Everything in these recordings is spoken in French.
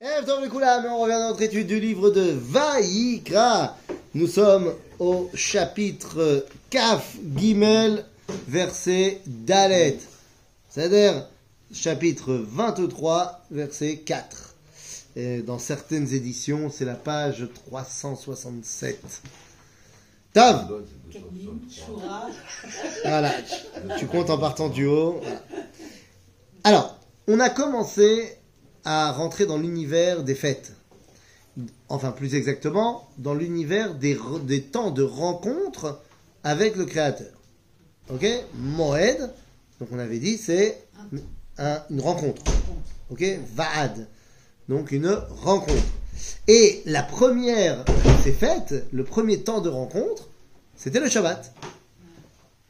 On revient dans notre étude du livre de Vaïkra. Nous sommes au chapitre Kaf Gimel, verset Dalet. C'est-à-dire chapitre 23, verset 4. Et dans certaines éditions, c'est la page 367. Tav! Voilà, tu comptes en partant du haut. Voilà. Alors, on a commencé à rentrer dans l'univers des fêtes. Enfin, plus exactement, dans l'univers des temps de rencontre avec le Créateur. Ok? Moed, donc on avait dit, c'est une rencontre. Ok? Vaad, donc une rencontre. Et la première de ces fêtes, le premier temps de rencontre, c'était le Shabbat.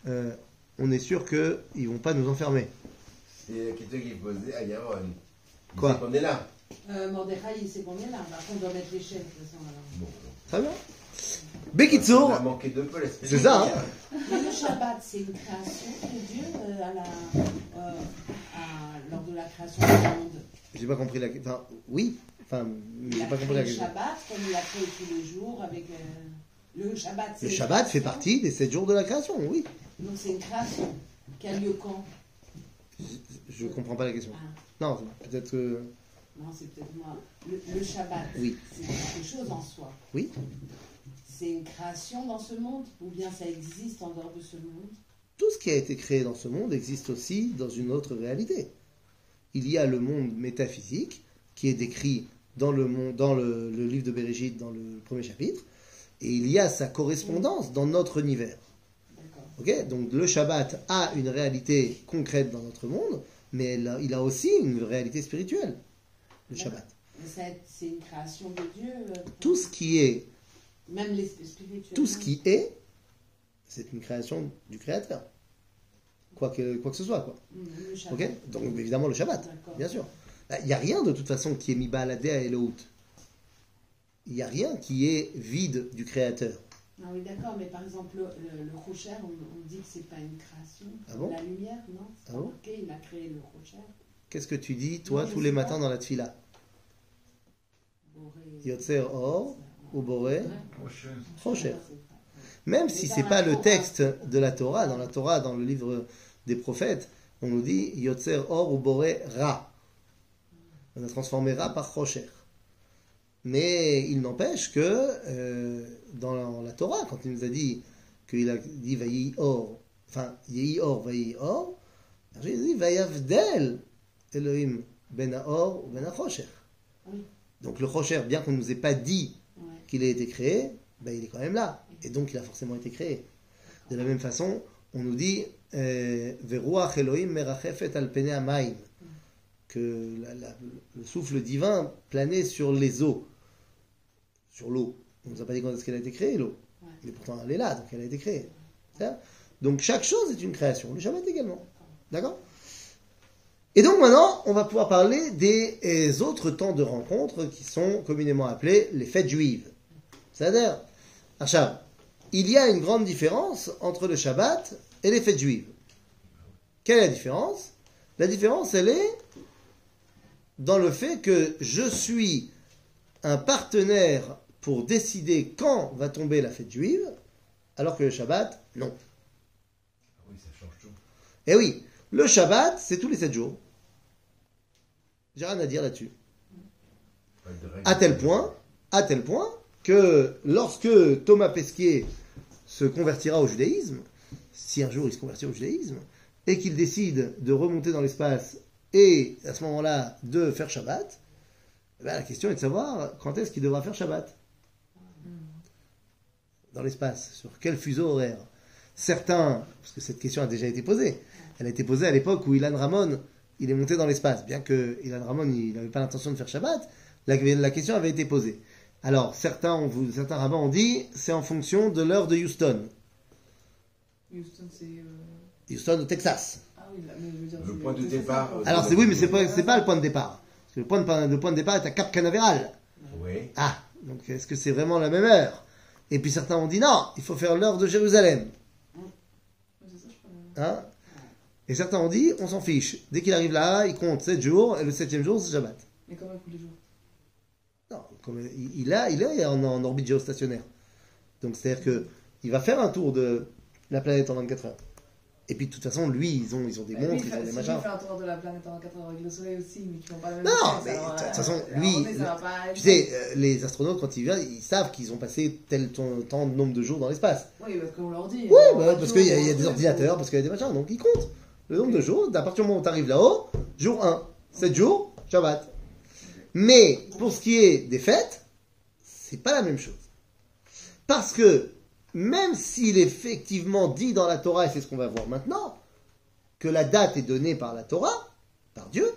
On est sûr qu'ils ne vont pas nous enfermer. C'est la question qui est posée à Yaron. Quoi? On est là. Mordechai, il sait qu'on est là. Par contre, on doit mettre les chefs, de toute façon. Bon. Très bien. On Bekitsour, a manqué de peu l'esprit. c'est ça, hein? Mais le Shabbat, c'est une création de Dieu lors de la création du monde. J'ai pas compris la question. Enfin, oui. Enfin, Il j'ai a pas compris créé la le question. Shabbat, comme il a créé tous les jours avec le Shabbat. Le Shabbat fait partie des 7 jours de la création, oui. Donc c'est une création qui a lieu quand? Je comprends pas la question. Ah. Non, peut-être que... Non, c'est peut-être moi. Le Shabbat, Oui. c'est quelque chose en soi. Oui. C'est une création dans ce monde ou bien ça existe en dehors de ce monde? Tout ce qui a été créé dans ce monde existe aussi dans une autre réalité. Il y a le monde métaphysique qui est décrit dans le livre de Bereshit, dans le premier chapitre, et il y a sa correspondance dans notre univers. D'accord. Ok? Donc le Shabbat a une réalité concrète dans notre monde, mais il a aussi une réalité spirituelle, le Shabbat. Mais c'est une création de Dieu. Tout ce qui est, Même les spirituels. tout ce qui est, c'est une création du Créateur. Quoi que ce soit, quoi. Le Shabbat. Ok? Donc évidemment le Shabbat, D'accord. bien sûr. Il n'y a rien de toute façon qui est mis baladé à Elohut. Il n'y a rien qui est vide du Créateur. Ah oui, d'accord, mais par exemple, le Rocher, on dit que c'est pas une création. Ah bon? La lumière, non? C'est Ah pas bon? marqué, il a créé le Rocher. Qu'est-ce que tu dis, toi, Non, je tous sais les pas. matins dans la tfila? Boré. Yotzer Or, ou Boré, Rocher. Ouais. Même si c'est pas le texte de la Torah, dans le livre des prophètes, on nous dit Yotzer Or ou Boré Ra. On a transformé Ra par Rocher. Mais il n'empêche que dans la Torah, quand il nous a dit qu'il a dit Vayi Or, enfin Yehi Or, Vayi Or, il a dit Vayavdel Elohim ben Or ou ben Rocher. Oui. Donc le Rocher, bien qu'on ne nous ait pas dit Ouais. qu'il ait été créé, ben, il est quand même là. Et donc il a forcément été créé. De la même façon, on nous dit Veruach Elohim merachefet al penei hamayim, que le souffle divin planait sur les eaux, sur l'eau. On ne nous a pas dit quand est-ce qu'elle a été créée, l'eau. Ouais. Mais pourtant elle est là, donc elle a été créée. C'est-à-dire, donc chaque chose est une création. Le Shabbat également. D'accord? Et donc maintenant, on va pouvoir parler des autres temps de rencontre qui sont communément appelés les fêtes juives. C'est-à-dire, Achav, il y a une grande différence entre le Shabbat et les fêtes juives. Quelle est la différence? La différence, elle est dans le fait que je suis un partenaire pour décider quand va tomber la fête juive, alors que le Shabbat, non. Oui, ça change tout. Et oui, le Shabbat, c'est tous les 7 jours. J'ai rien à dire là-dessus. Pas de règle. À tel point que lorsque Thomas Pesquet se convertira au judaïsme, si un jour il se convertit au judaïsme, et qu'il décide de remonter dans l'espace et à ce moment-là de faire Shabbat, eh ben, la question est de savoir quand est-ce qu'il devra faire Shabbat dans l'espace, sur quel fuseau horaire. Certains, parce que cette question a déjà été posée, elle a été posée à l'époque où Ilan Ramon il est monté dans l'espace, bien que Ilan Ramon il n'avait pas l'intention de faire Shabbat, la question avait été posée. Alors certains rabbins ont dit c'est en fonction de l'heure de Houston. Houston, c'est. Houston au Texas. Ah oui, là, mais je veux dire. Le c'est- point de c'est départ, ça, quoi. Alors c'est oui, mais c'est pas le point de départ. Parce que le point de départ est à Cap Canaveral. Oui. Ah, donc est-ce que c'est vraiment la même heure? Et puis certains ont dit non, il faut faire l'heure de Jérusalem. Ouais, c'est ça, je crois. Hein? Et certains ont dit on s'en fiche. Dès qu'il arrive là, il compte 7 jours, et le 7e jour c'est Shabbat. Mais quand même, tous les jours. Non, il est en orbite géostationnaire. Donc c'est-à-dire que il va faire un tour de la planète en 24 heures. Et puis de toute façon, lui, ils ont des montres, ils ont des machins. Il fait un tour de la planète en 24 heures avec le soleil aussi, mais qui font pas la même Non, vitesse, mais alors, de toute façon, à un lui, moment donné, ça va pas être- tu sais, les astronautes, quand ils viennent, ils savent qu'ils ont passé tel temps de nombre de jours dans l'espace. Oui, parce qu'on leur dit. Oui, on parce va qu'il y a toujours- des ordinateurs, parce qu'il y a des machins, donc ils comptent le nombre de jours. À partir du moment où tu arrives là-haut, jour 1, 7 jours, Shabbat. Mais pour ce qui est des fêtes, c'est pas la même chose. Parce que même s'il est effectivement dit dans la Torah, et c'est ce qu'on va voir maintenant, que la date est donnée par la Torah, par Dieu,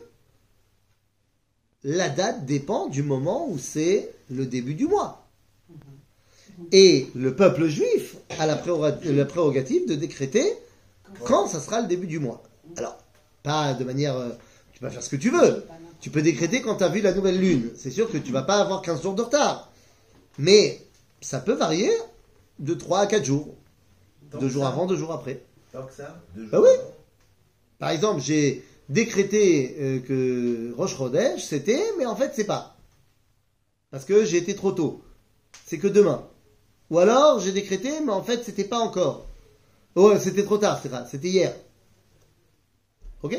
la date dépend du moment où c'est le début du mois. Et le peuple juif a la prérogative de décréter quand ça sera le début du mois. Alors, pas de manière... tu peux faire ce que tu veux. Tu peux décréter quand tu as vu la nouvelle lune. C'est sûr que tu vas pas avoir 15 jours de retard. Mais ça peut varier de 3 à 4 jours. Tant 2 que jours ça. avant, 2 jours après. Tant que ça, 2 jours Bah oui. avant. Par exemple, j'ai décrété que Rosh Chodesh, c'était, mais en fait, c'est pas. Parce que j'ai été trop tôt. C'est que demain. Ou alors, j'ai décrété, mais en fait, c'était pas encore. Oh, c'était trop tard, c'était hier. Ok?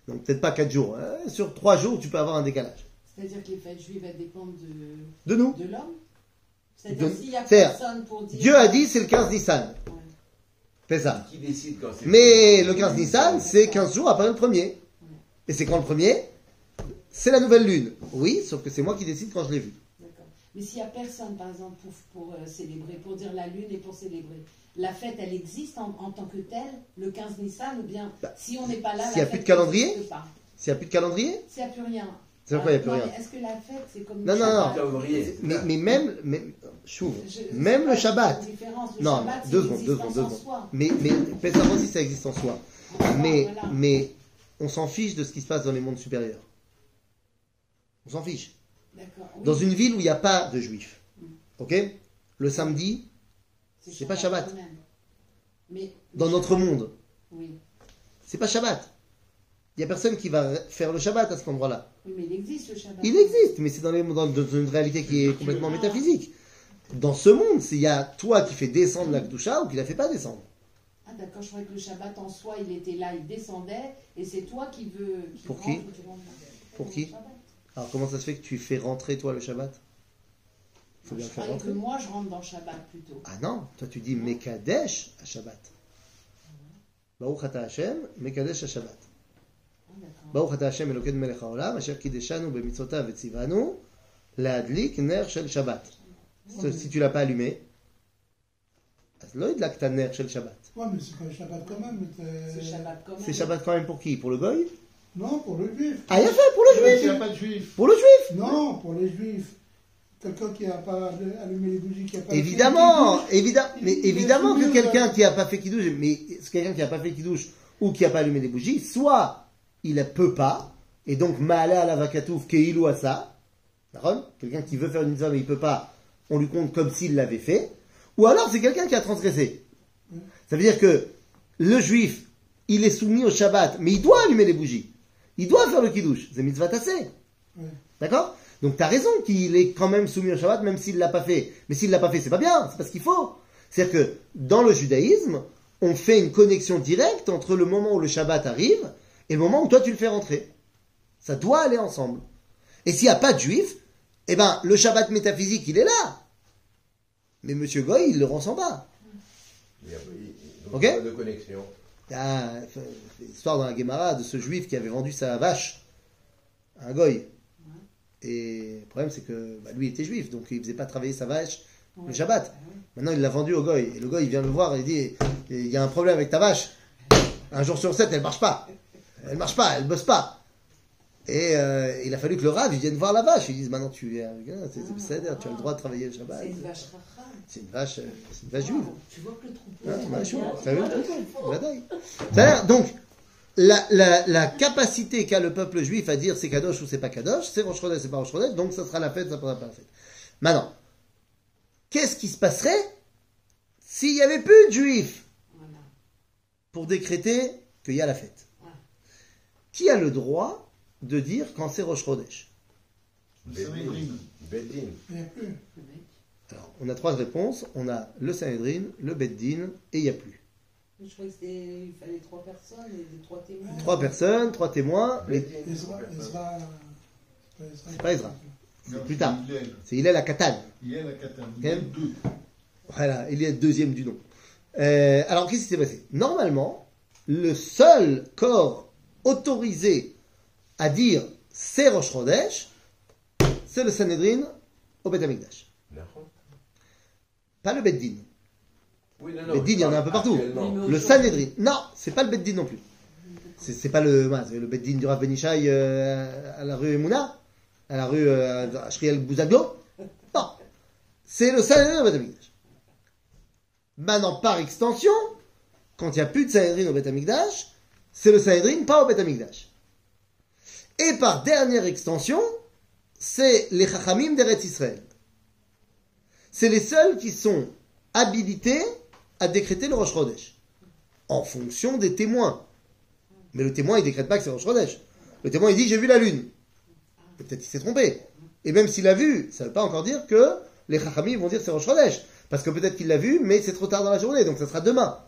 Donc, peut-être pas 4 jours. Hein. Sur 3 jours, tu peux avoir un décalage. C'est-à-dire que les fêtes juives, elles dépendent De nous. de l'homme. C'est-à-dire De- s'il n'y a c'est-à-dire, personne pour dire... Dieu a dit, c'est le 15 Nissan. Ouais. Fais ça. Qui décide quand c'est. Mais le 15 Nissan, c'est 15 jours après le premier. Et c'est quand le premier? C'est la nouvelle lune. Oui, sauf que c'est moi qui décide quand je l'ai vu. D'accord. Mais s'il n'y a personne, par exemple, pour célébrer, pour dire la lune et pour célébrer, la fête, elle existe en tant que telle, le 15 Nissan, ou bien si on n'est pas là, s'il y a la plus fête de calendrier n'existe pas. S'il n'y a plus de calendrier? S'il n'y a plus rien. C'est pourquoi il n'y a plus Non, rien. mais est-ce que la fête, c'est comme Non, le non, non. Shabbat? Calendrier. Mais même chou, Je- même c'est le pas Shabbat. une différence. Le Non, Shabbat, c'est 2 secondes, 2 l'existence secondes, 2 en secondes. soi. Mais Pessah aussi, ça existe en soi. Mais, Voilà. mais on s'en fiche de ce qui se passe dans les mondes supérieurs. On s'en fiche. D'accord. Oui, Dans une ville où il n'y a pas de juifs, ok? Le samedi, c'est pas Shabbat. quand même. Mais dans le notre Shabbat, monde, Oui. c'est pas Shabbat. Il n'y a personne qui va faire le Shabbat à cet endroit-là. Oui, mais il existe le Shabbat. Il existe, mais c'est dans une réalité qui est complètement métaphysique. Dans ce monde, il y a toi qui fais descendre la Kedusha ou qui la fait pas descendre. Ah d'accord, je croyais que le Shabbat en soi, il était là, il descendait, et c'est toi qui veux... Pour qui? Pour le qui? Shabbat. Alors comment ça se fait que tu fais rentrer toi le Shabbat? Il faut bien Je le faire croyais que rentrer. moi, je rentre dans le Shabbat plutôt. Ah non, toi tu dis Mekadesh à Shabbat. Baruch ata Hashem, Mekadesh à Shabbat. Ah, d'accord. Baruch ata Hashem Elokeinu melech haolam, asher kideshanu b'mitzvotav v'tzivanu, להדליק ner shel Shabbat. Si tu l'as pas allumé, אז לא הדלקת נר של Shabbat. Ouais, mais c'est pas le Shabbat quand même. C'est Shabbat quand même. C'est Shabbat quand même pour qui? Pour le goy? Non, pour le juif. Ah, il a fait pour le Il n'y juif! a pas de juif. Pour le juif! Non, pour les juifs. Quelqu'un qui n'a pas allumé les bougies, qui n'a pas Évidemment, fait le mais il est évidemment que soumis quelqu'un qui n'a pas fait kidouche, mais c'est quelqu'un qui n'a pas fait kidouche ou qui n'a pas allumé des bougies, soit il ne peut pas, et donc ma'ala ala vakatouf ke'ilu asa, d'accord? Quelqu'un qui veut faire une mitzvah mais il ne peut pas, on lui compte comme s'il l'avait fait, ou alors c'est quelqu'un qui a transgressé. Ça veut dire que le juif, il est soumis au Shabbat, mais il doit allumer les bougies. Il doit faire le kidouche. C'est mitzvah tassé. Ouais. D'accord? Donc tu as raison qu'il est quand même soumis au Shabbat, même s'il ne l'a pas fait. Mais s'il ne l'a pas fait, c'est pas bien, c'est pas ce qu'il faut. C'est-à-dire que dans le judaïsme, on fait une connexion directe entre le moment où le Shabbat arrive et le moment où toi tu le fais rentrer. Ça doit aller ensemble. Et s'il n'y a pas de juif, eh ben le Shabbat métaphysique, il est là. Mais Monsieur Goy, il le rend sans bas. Il y a Ok. pas de connexion. Il y a l'histoire dans la Gemara de ce juif qui avait vendu sa vache à un Goy. Et le problème, c'est que lui était juif, donc il ne faisait pas travailler sa vache le Shabbat. Maintenant, il l'a vendu au Goy. Et le Goy, il vient le voir et il dit, il y a un problème avec ta vache. Un jour sur 7, elle ne marche pas. Elle ne marche pas, elle ne bosse pas. Et il a fallu que le Rav, il vienne voir la vache. Ils disent, maintenant, tu es c'est-à-dire, tu as le droit de travailler le Shabbat. C'est une vache racham. C'est une vache juive. Tu vois que le troupeau... Ah, c'est bah, pas je bien. ça veut dire, badaï. C'est-à-dire, donc, la capacité qu'a le peuple juif à dire c'est Kadosh ou c'est pas Kadosh, c'est Rosh Chodesh, c'est pas Rosh Chodesh, donc ça sera la fête, ça sera pas la fête. Maintenant, qu'est-ce qui se passerait s'il n'y avait plus de juifs Voilà. pour décréter qu'il y a la fête? Ouais. Qui a le droit de dire quand c'est Rosh Chodesh? Beddin. Beddin. Il n'y a plus. Alors, on a 3 réponses. On a le Sanhedrin, le Beddin, et il n'y a plus. Je croyais qu'il fallait 3 personnes et 3 témoins. 3 personnes, 3 témoins. Beddin. Ezra, C'est pas Ezra. Non, plus tard. c'est Hillel. C'est Hillel à Katan. Hillel à Katan. Quel Deux. Voilà, il est deuxième du nom. Alors, qu'est-ce qui s'est passé? Normalement, le seul corps autorisé à dire c'est Rosh Chodesh, c'est le Sanhedrin au Beth Amikdash. D'accord. Pas le Beddin. Oui, non, Le Beddin, il y en a un peu partout. Actuellement. Oui, Le Sanhedrin. Non, c'est pas le Beddin non plus. C'est pas le Beddin du Rav Ben Ishai à la rue Emouna, à la rue Shriel Bouzaglo. Non, c'est le Sanhedrin au Beth Amikdash. Maintenant, par extension, quand il n'y a plus de Sanhedrin au Beth Amikdash, c'est le Sanhedrin pas au Beth Amikdash. Et par dernière extension, c'est les Chachamim d'Eretz Israël. C'est les seuls qui sont habilités à décréter le Rosh Chodesh, en fonction des témoins. Mais le témoin, il décrète pas que c'est Rosh Chodesh. Le témoin, il dit, j'ai vu la lune. Et peut-être qu'il s'est trompé. Et même s'il l'a vu, ça ne veut pas encore dire que les Chachamim vont dire c'est Rosh Chodesh. Parce que peut-être qu'il l'a vu, mais c'est trop tard dans la journée, donc ça sera demain.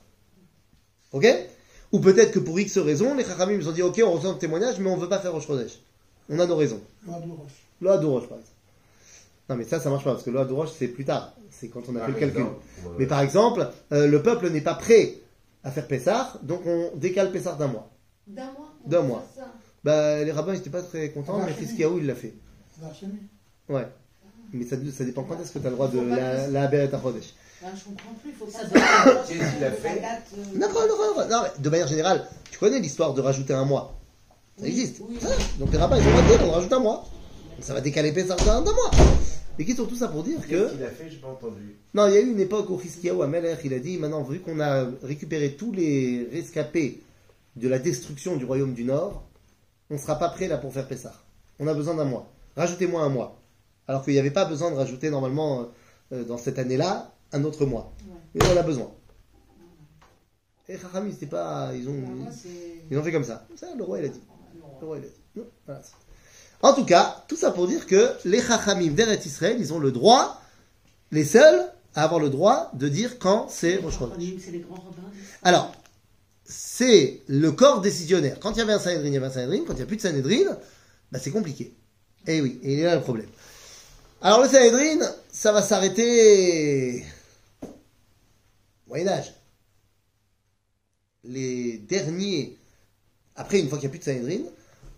Ok? Ou peut-être que pour X raisons, les Chachamim ils ont dit, ok, on reçoit un témoignage, mais on ne veut pas faire Rosh Chodesh. On a nos raisons. Loin de Roche. Loa d'Oroche, par exemple. Non, mais ça marche pas, parce que Loa d'Oroche, c'est plus tard. C'est quand on a fait le calcul. Mais par exemple, le peuple n'est pas prêt à faire Pessah, donc on décale Pessah d'un mois. D'un mois. on D'un peut mois. faire ça. Bah, les rabbins n'étaient pas très contents, mais Hiskiaou, il l'a fait. C'est l'archimie. Ouais. Mais ça dépend quand est-ce que tu as le droit de la Beret HaChodesh. Ben, je comprends plus, il faut Ça pas doit- Qu'est-ce qu'il a fait? Non, mais de manière générale, tu connais l'histoire de rajouter un mois. Ça existe. Oui. Ah, donc les rabbins, ils ont dit, on rajoute un mois. Donc ça va décaler Pessah d'un mois. Et qui sont tout ça pour dire que... Qu'est-ce qu'il a fait? Je n'ai pas entendu. Non, il y a eu une époque où Hiskiaou Amelech, il a dit, maintenant, vu qu'on a récupéré tous les rescapés de la destruction du royaume du Nord, on ne sera pas prêt là pour faire Pessah. On a besoin d'un mois. Rajoutez-moi un mois. Alors qu'il n'y avait pas besoin de rajouter normalement, dans cette année-là, un autre mois. Ouais. Mais on a besoin. Et Chacham, c'était pas... Ils ont fait comme ça. Ça, le roi, il a dit. Le roi, il a dit. Non, voilà. En tout cas, tout ça pour dire que les Chachamim d'Eretz Israël, ils ont le droit, les seuls, à avoir le droit de dire quand c'est Rosh Chodesh. C'est les grands rabbins. Alors, c'est le corps décisionnaire. Quand il y avait un Sanhedrin, il y avait un Sanhedrin. Quand il n'y a plus de Sanhedrin, bah, c'est compliqué. Et oui, et il est là le problème. Alors le Sanhedrin, ça va s'arrêter Moyen-Âge. Les derniers, après une fois qu'il n'y a plus de Sanhedrin,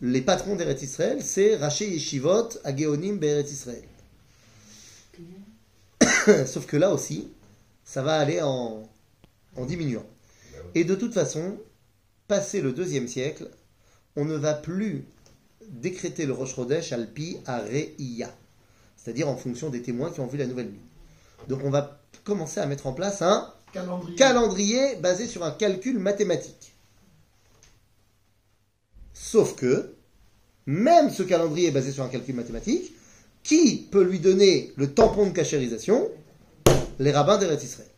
les patrons d'Eretz Israël, c'est Raché Yeshivot, Agéonim, Be'eretz Israël. Sauf que là aussi, ça va aller en diminuant. Et de toute façon, passé le 2e siècle, on ne va plus décréter le Rosh Chodesh Alpi Areia, c'est-à-dire en fonction des témoins qui ont vu la nouvelle lune. Donc on va commencer à mettre en place un calendrier basé sur un calcul mathématique. Sauf que, même ce calendrier basé sur un calcul mathématique, qui peut lui donner le tampon de cachérisation? Les rabbins d'Eretz Israël.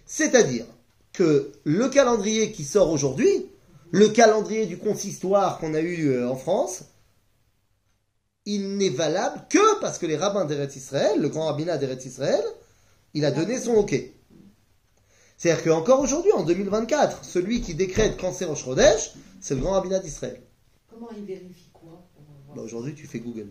C'est-à-dire que le calendrier qui sort aujourd'hui, le calendrier du consistoire qu'on a eu en France, il n'est valable que parce que les rabbins d'Eretz Israël, le grand rabbinat d'Eretz Israël, il a donné son OK. C'est-à-dire qu'encore aujourd'hui, en 2024, celui qui décrète quand c'est Rosh Chodesh, c'est le grand rabbinat d'Israël. Comment ils vérifient quoi pour voir? Bah, aujourd'hui, tu fais Google.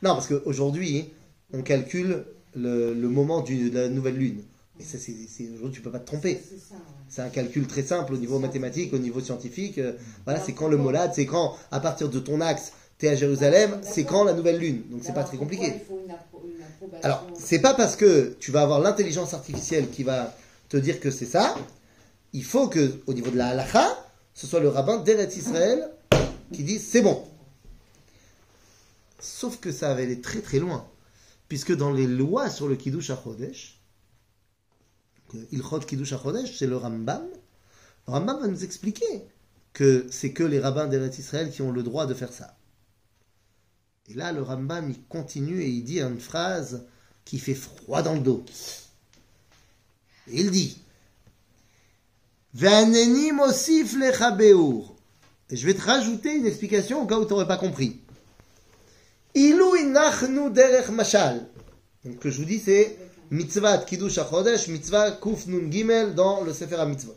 Non, parce qu'aujourd'hui, on calcule le moment de la nouvelle lune. Et ça, aujourd'hui, tu peux pas te tromper. C'est ça, ouais. C'est un calcul très simple au niveau mathématique, au niveau scientifique. Voilà, c'est quand le molad, c'est quand, à partir de ton axe, tu es à Jérusalem, c'est quand la nouvelle lune. Donc c'est pas très compliqué. Il faut une approbation. Alors, c'est pas parce que tu vas avoir l'intelligence artificielle qui va te dire que c'est ça. Il faut que, au niveau de la halakha, ce soit le rabbin d'Eretz Israël qui dise c'est bon. Sauf que ça avait allé très très loin. Puisque dans les lois sur le Kiddush HaChodesh, Ilchot Kiddush HaChodesh, c'est le Rambam. Le Rambam va nous expliquer que c'est que les rabbins d'Eretz Israël qui ont le droit de faire ça. Et là, le Rambam, il continue et il dit une phrase qui fait froid dans le dos. Et il dit Ve'aneni mosif lecha beur. Et je vais te rajouter une explication au cas où tu n'aurais pas compris. Ilu inachnu derech mashal. Donc, ce que je vous dis, c'est mitzvah kiddush hachodesh, mitzvah kuf nun gimel dans le Sefer HaMitzvot.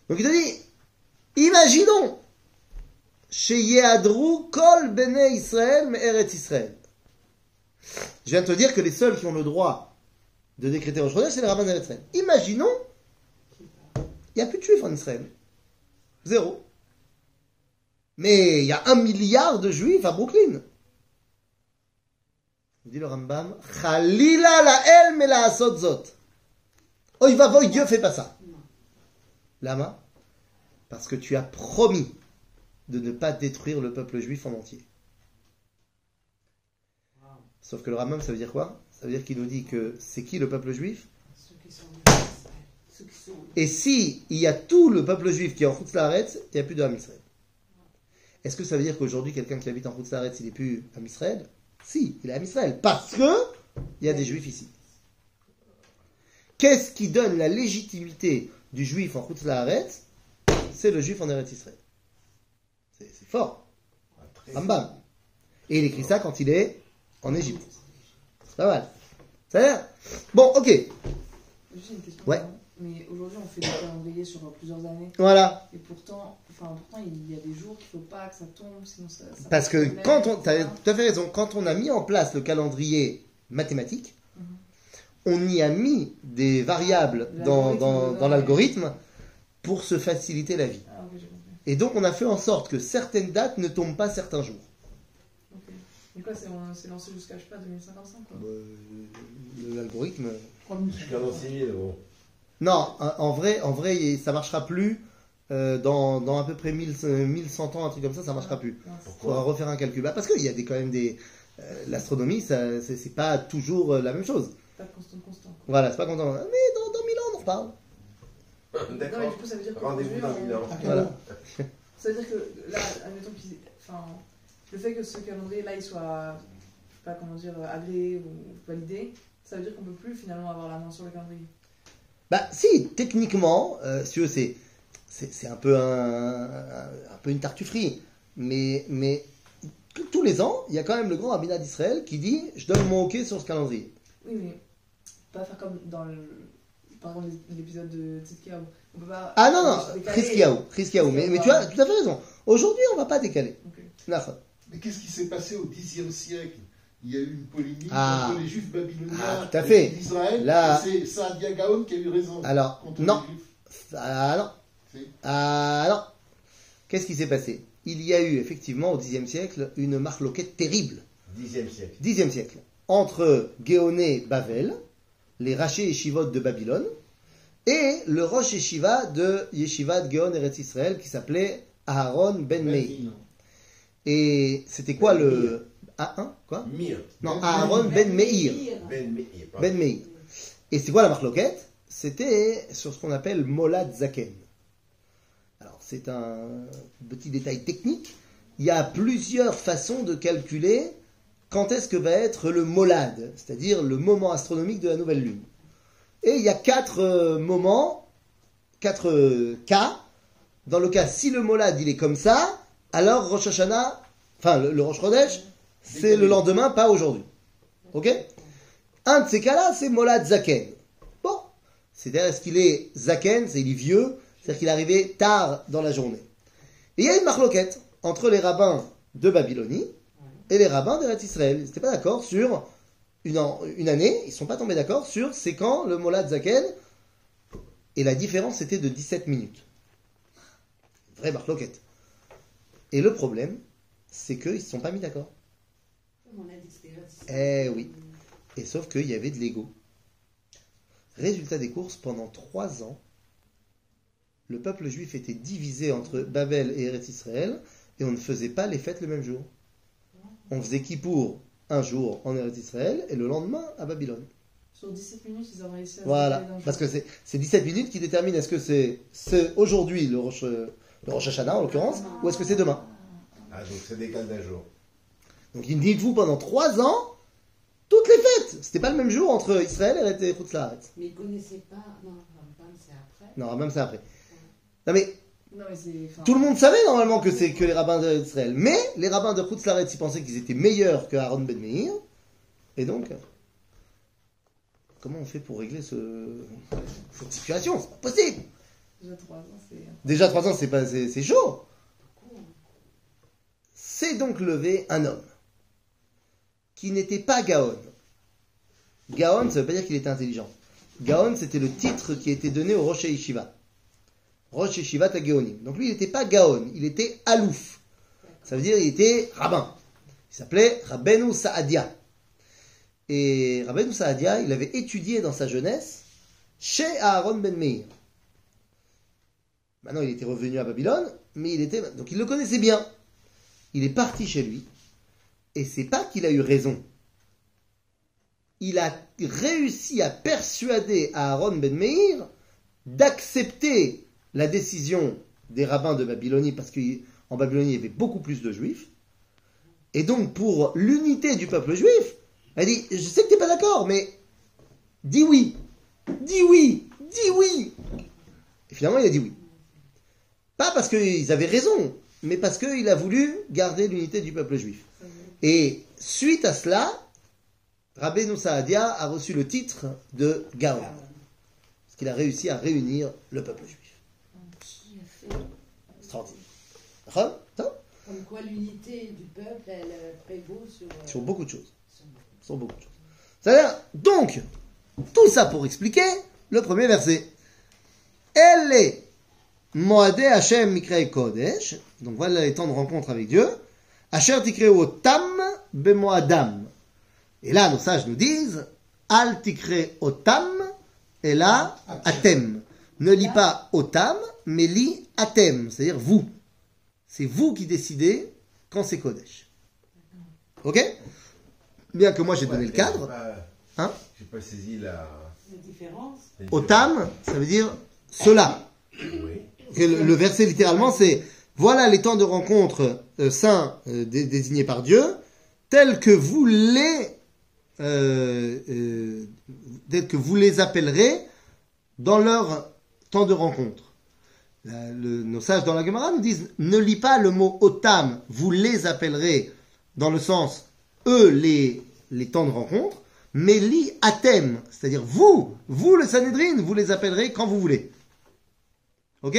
Donc, il te dit, imaginons, sheyehadru kol bnei Israël me'eretz Israël. Je viens de te dire que les seuls qui ont le droit de décréter Rosh Chodesh, c'est les rabbins d'Eretz Israël. Imaginons, il n'y a plus de juifs en Israël. Zéro. Mais il y a 1 milliard de juifs à Brooklyn. Dit le Rambam, Chalila lael me laasot zot. Oh, il va voir, Dieu fait pas ça. Lama, parce que tu as promis de ne pas détruire le peuple juif en entier. Sauf que le Rambam, ça veut dire quoi? Ça veut dire qu'il nous dit que c'est qui le peuple juif? Ceux qui sont en Israël. Ceux qui sont... Et si il y a tout le peuple juif qui est en Chutz Laaretz, il n'y a plus de Ham Israël. Est-ce que ça veut dire qu'aujourd'hui, quelqu'un qui habite en Chutz Laaretz, il n'est plus Ham Israël? Si, il est Ham Israël. Parce que il y a des juifs ici. Qu'est-ce qui donne la légitimité du juif en Chutz Laaretz? C'est le juif en Eretz Israël. C'est fort. Rambam. Et il écrit ça quand il est en Égypte. C'est pas mal. Ça a l'air? Bon, ok. Juste une question. Ouais. Mais aujourd'hui, on fait des calendriers sur plusieurs années. Voilà. Et pourtant, il y a des jours qu'il ne faut pas que ça tombe, sinon ça Parce que pose problème, quand on, etc. t'as tout à fait raison, quand on a mis en place le calendrier mathématique, on y a mis des variables dans l'algorithme pour se faciliter la vie. Ah, ok, j'ai compris. Et donc on a fait en sorte que certaines dates ne tombent pas certains jours. Ok. Donc là, c'est lancé jusqu'à, je sais pas, 2055, quoi. L'algorithme... Jusqu'à l'an 6000, bon. Non, en vrai, ça marchera plus dans à peu près 1100 ans, un truc comme ça marchera plus. Non, Il faudra refaire un calcul. Bah, parce qu'il y a quand même des... l'astronomie, c'est pas toujours la même chose. c'est pas constant. Quoi. Voilà, c'est pas content. Mais dans 1000 ans, on en reparle. Non, mais D'accord. du coup, ça veut dire que Rendez-vous dans 1000 ans. À quel Voilà. heure? Ça veut dire que là, admettons le fait que ce calendrier-là, il soit, je sais pas comment dire, agréé ou validé, ça veut dire qu'on peut plus finalement avoir la main sur le calendrier. Bah si, techniquement, si tu veux, c'est un peu un peu une tartufferie, mais tous les ans, il y a quand même le grand rabbinat d'Israël qui dit je donne mon ok sur ce calendrier. Oui, mais pas faire comme dans par exemple l'épisode de Tzidkiyahu. On peut pas. Ah non, décaler. Chizkiyahu, mais tu as tout à fait raison. Aujourd'hui, on va pas décaler. Ok. Nachon. Mais qu'est-ce qui s'est passé au Xe siècle? Il y a eu une polémique Ah. entre les Juifs babyloniens Ah, tout à fait. et d'Israël. Là- Et c'est Saadia Gaon qui a eu raison. Alors, contre non. les Juifs. Ah non. Si. Ah non. Qu'est-ce qui s'est passé? Il y a eu effectivement au Xe siècle une marloquette terrible. 10e siècle. Xe siècle. Entre Géoné Bavel, les Raché Yeshivot de Babylone, et le Rosh Yeshiva de Yeshivat Géon Eretz Israël qui s'appelait Aharon Ben Meir. Et c'était quoi le... Ah, hein? Quoi? Mir. Non, Aharon Ben Meir. Ben Meir. Ben Meir. Et c'est quoi la marloquette? C'était sur ce qu'on appelle Molad Zaken. Alors, c'est un petit détail technique. Il y a plusieurs façons de calculer quand est-ce que va être le Molad, c'est-à-dire le moment astronomique de la nouvelle lune. Et il y a 4 moments, 4 cas. Dans le cas, si le Molad il est comme ça, alors Rosh Hashanah, enfin le Rosh Chodesh, c'est le lendemain, pas aujourd'hui. Ok? Un de ces cas-là, c'est Molad Zaken. Bon, c'est-à-dire est-ce qu'il est Zaken, c'est il est vieux, c'est-à-dire qu'il est arrivé tard dans la journée. Et il y a une marloquette entre les rabbins de Babylonie et les rabbins d'Eretz Israël. Ils n'étaient pas d'accord sur une année, ils ne sont pas tombés d'accord sur c'est quand le Molad Zaken, et la différence était de 17 minutes. Vraie marloquette. Et le problème, c'est qu'ils ne se sont pas mis d'accord. On a dit que c'était Eretz Eh oui. Et sauf qu'il y avait de l'ego. Résultat des courses, pendant 3 ans, le peuple juif était divisé entre Babel et Eretz Israël, et on ne faisait pas les fêtes le même jour. On faisait Kippour un jour en Eretz Israël, et le lendemain à Babylone. Sur 17 minutes, ils ont réussi à se Voilà. décaler d'un Parce jour. que c'est 17 minutes qui déterminent est-ce que c'est aujourd'hui le Rosh Hashanah en l'occurrence, ou est-ce que c'est demain. Ah, donc ça décale d'un jour. Donc dites-vous, pendant 3 ans, toutes les fêtes, c'était pas le même jour entre Israël et Chutz Laaretz. Mais ils ne connaissaient pas. Non, Rambam, c'est après. Non, même ça après. Non mais, Non, mais c'est. Enfin, Tout le monde savait normalement que c'est que les rabbins d'Israël. Mais les rabbins de Chutz La'aretz, ils pensaient qu'ils étaient meilleurs que Aaron Ben Meir. Et donc, comment on fait pour régler cette situation? C'est pas possible. déjà 3 ans, c'est. Déjà 3 ans, c'est chaud. C'est donc levé un homme qui n'était pas Gaon. Gaon, ça veut pas dire qu'il était intelligent. Gaon, c'était le titre qui était donné au Rosh Yeshiva. Rosh Yeshiva Gaonim. Donc lui, il n'était pas Gaon, il était Alouf. Ça veut dire il était rabbin. Il s'appelait Rabbeinu Saadia. Et Rabbeinu Saadia, il avait étudié dans sa jeunesse chez Aaron Ben Meir. Maintenant, il était revenu à Babylone, mais donc il le connaissait bien. Il est parti chez lui, et c'est pas qu'il a eu raison. Il a réussi à persuader Aaron Ben Meir d'accepter la décision des rabbins de Babylonie, parce qu'en Babylonie, il y avait beaucoup plus de juifs. Et donc, pour l'unité du peuple juif, il a dit, je sais que tu n'es pas d'accord, mais dis oui, dis oui, dis oui. Et finalement, il a dit oui. Pas parce qu'ils avaient raison, mais parce qu'il a voulu garder l'unité du peuple juif. Et suite à cela, Rabbeinu Saadia a reçu le titre de Gaon. Parce qu'il a réussi à réunir le peuple juif. Qui a fait Extraordinaire. D'accord ? Comme quoi l'unité du peuple, elle prévaut Sur beaucoup de choses. Sur beaucoup de choses. C'est-à-dire, donc, tout ça pour expliquer le premier verset. Elle est Moadé Hashem Mikrei Kodesh. Donc voilà les temps de rencontre avec Dieu. Asher Tikreu Otam Bemoadam. Et là, nos sages nous disent Al Tikre Otam et là Atem. Ne lis pas Otam, mais lis Atem, c'est-à-dire vous. C'est vous qui décidez quand c'est Kodesh. Ok? Bien que moi j'ai donné le cadre. Hein? J'ai pas saisi la différence. Otam, ça veut dire cela. Oui. Le verset littéralement c'est voilà les temps de rencontre saints désignés par Dieu, tels que vous les appellerez dans leur temps de rencontre. Nos sages dans la Gemara nous disent ne lis pas le mot otam, vous les appellerez dans le sens eux les temps de rencontre, mais lis atem, c'est-à-dire vous le Sanhedrin, vous les appellerez quand vous voulez. Ok?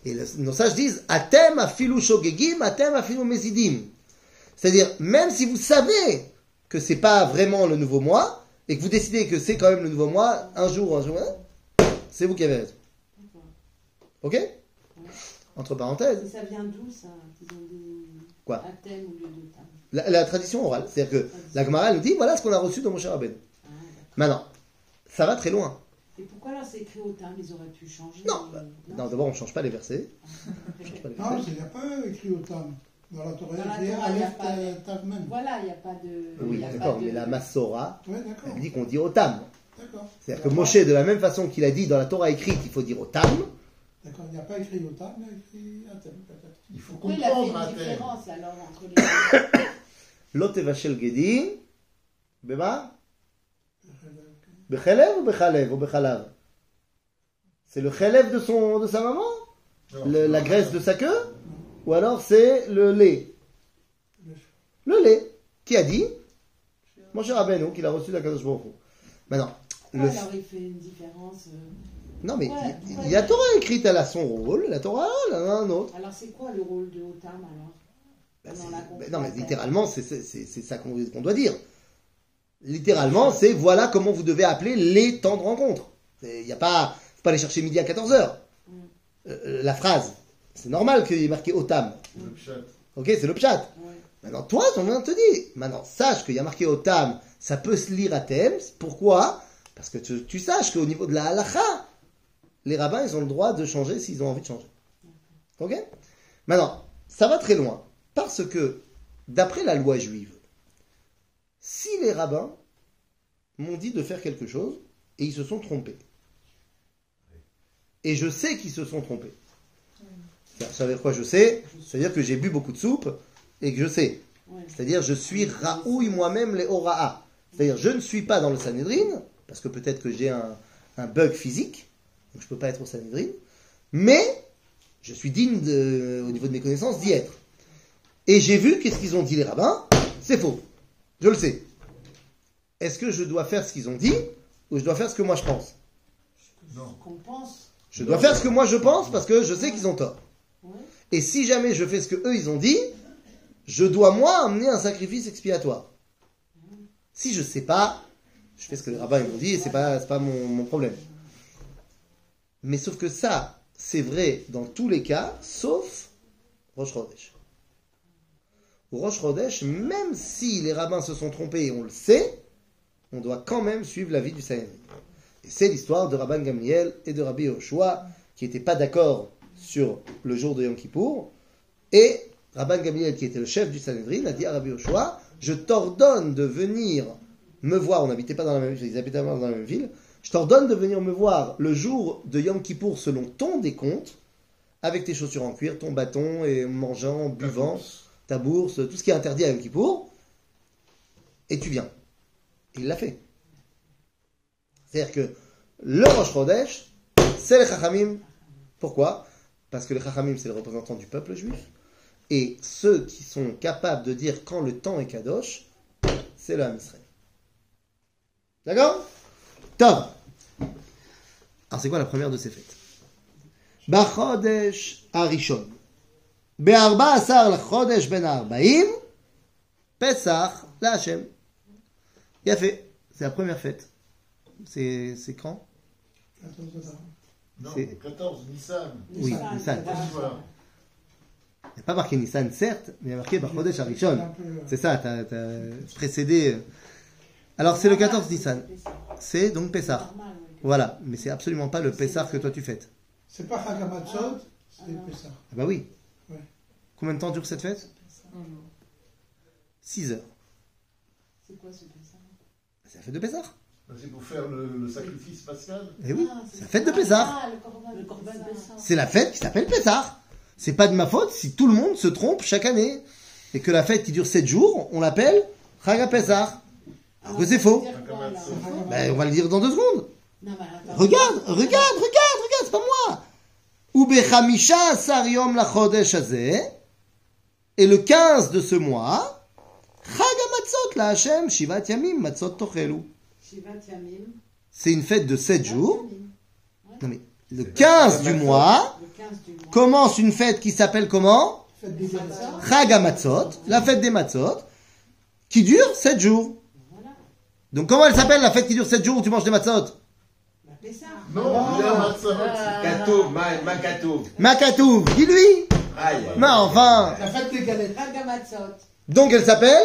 Et nos sages disent atem afilu shogegim, atem afilu mezidim. C'est-à-dire même si vous savez que c'est pas vraiment le nouveau mois et que vous décidez que c'est quand même le nouveau mois, un jour, c'est vous qui avez raison. Ok? Entre parenthèses. Et ça vient d'où ça qu'ils ont des... Quoi? Athème au lieu de tam. La tradition orale. C'est-à-dire que la Gemara nous dit voilà ce qu'on a reçu de Moshe Rabbeinu. Ah, d'accord. Maintenant, ça va très loin. Et pourquoi alors c'est écrit au tam? Ils auraient pu changer. Non, non d'abord on ne change pas les versets. On change pas les versets. Non, il n'y a pas écrit au Tam. Dans la Torah, Dans la il y a Torah, il y a Aleph pas Tavman. Voilà, il n'y a pas de. Oui, il y a d'accord, pas de- mais la Massora, Ouais, d'accord. elle dit qu'on dit Otam. D'accord. C'est-à-dire que Moshe, de la même façon qu'il a dit dans la Torah écrite qu'il faut dire Otam, D'accord, il n'y a pas écrit au Tam, mais écrit Atem, peut-être. Il faut Pourquoi il a fait comprendre un une thème. différence alors entre les deux? Lot Evashel Gedi, Bema Bechelev ou Bechalev ou Bechalav? C'est le chelev de sa maman? Non, La graisse de sa queue? Ou alors c'est le lait? Le lait. Qui a dit? Moshe Rabbeinu, qu'il a reçu de la Kadosh Baruch Hu. Maintenant, Pourquoi alors il fait une différence non mais Ouais, il y a la Torah écrite, elle a son rôle, la Torah elle en a un autre. Alors c'est quoi le rôle de Otam alors? Bah, On l'a compris, non mais après. littéralement c'est ça qu'on doit dire. Littéralement c'est voilà comment vous devez appeler les temps de rencontre. Il y a pas, faut pas aller chercher midi à 14h. La phrase, c'est normal qu'il y ait marqué Otam. Le pshat. Ok, c'est le pshat. Ouais. Maintenant, toi, ton vient te dit. Maintenant, sache qu'il y a marqué Otam, ça peut se lire à thème. Pourquoi? Parce que tu saches qu'au niveau de la halakha, les rabbins, ils ont le droit de changer s'ils ont envie de changer. Ok? Maintenant, ça va très loin. Parce que, d'après la loi juive, si les rabbins m'ont dit de faire quelque chose, et ils se sont trompés, et je sais qu'ils se sont trompés. Ça veut dire quoi je sais? C'est-à-dire que j'ai bu beaucoup de soupe, et que je sais. Ouais. C'est-à-dire, je suis raoui moi-même les ora'a. C'est-à-dire, je ne suis pas dans le Sanhedrin, parce que peut-être que j'ai un bug physique, donc je ne peux pas être au Sanhedrin, mais Je suis digne, au niveau de mes connaissances, d'y être. Et j'ai vu qu'est-ce qu'ils ont dit les rabbins, c'est faux. Je le sais. Est-ce que je dois faire ce qu'ils ont dit, ou je dois faire ce que moi je pense? Non. Qu'on pense. Je dois faire ce que moi je pense, parce que je sais qu'ils ont tort. Ouais. Et si jamais je fais ce que eux ils ont dit, je dois moi amener un sacrifice expiatoire. Si je sais pas, je fais ce que les rabbins ils m'ont dit et c'est pas mon problème. Mais sauf que ça, c'est vrai dans tous les cas, sauf Rosh Chodesh. Au Rosh Chodesh, même si les rabbins se sont trompés et on le sait, on doit quand même suivre l'avis du Sanhédrin. Et c'est l'histoire de Rabban Gamliel et de Rabbi Yoshua qui n'étaient pas d'accord sur le jour de Yom Kippour. Et Rabban Gamliel, qui était le chef du Sanhédrin, a dit à Rabbi Yoshua, je t'ordonne de venir me voir, on n'habitait pas dans la même ville, ils habitaient dans la même ville, je t'ordonne de venir me voir le jour de Yom Kippour selon ton décompte, avec tes chaussures en cuir, ton bâton, et mangeant, buvant, ta bourse, tout ce qui est interdit à Yom Kippour, et tu viens. Et il l'a fait. C'est-à-dire que le Rosh Chodesh, c'est les Chachamim. Pourquoi? Parce que les Chachamim, c'est les représentants du peuple juif. Et ceux qui sont capables de dire quand le temps est Kadosh, c'est le Ham Israël. D'accord? Top. Alors c'est quoi la première de ces fêtes? Bachodesh Arishon. Be'arba asar l'chodesh ben ha'arbaim. Pesach la'Hashem. Il a fait. C'est la première fête. C'est quand? Non, C'est- 14, Nissan. Oui, Nissan. Bonsoir. Il n'y a pas marqué Nissan, certes, mais il y a marqué Bachodesh Arishon. C'est ça, t'as précédé. Alors c'est le 14 Nissan. C'est donc Pessah. Normal, oui. Voilà, mais c'est absolument pas le Pessah que toi tu fêtes. C'est pas Hagamatzot, c'est Pessah. Ah bah oui. Ouais. Combien de temps dure cette fête? 6 heures. C'est quoi ce Pessah? C'est la fête de Pessah. C'est pour faire le sacrifice pascal. Eh oui, Ah, c'est la fête de Pessah. Ah, le Corban Pessah. C'est la fête qui s'appelle Pessah. C'est pas de ma faute si tout le monde se trompe chaque année. Et que la fête qui dure 7 jours, on l'appelle Chag Pessah. Alors que c'est faux. Ça veut dire quoi, alors? Ben, on va le dire dans 2 secondes. Non, mais attends. Regarde, c'est pas moi. Ubechamisha asar yom lachodesh hazeh. Et le 15 de ce mois, Chag HaMatzot la Hashem, Shivat Yamim, Matzot Tochelu. Shivat Yamim. C'est une fête de 7 jours. Yamim. Non mais, le 15 du mois, Le 15 du mois. commence une fête qui s'appelle comment? Faites des gars. Chag HaMatzot, la fête des Matzot, qui dure 7 jours. Voilà. Donc comment elle s'appelle la fête qui dure 7 jours où tu manges des Matzot? Bah, Pessah. Non, il y a Matzot. Gâteau, ma gâteau. Makatou, dis-lui. Aïe. Mais enfin. La fête des galettes. Hagamatzot. Donc elle s'appelle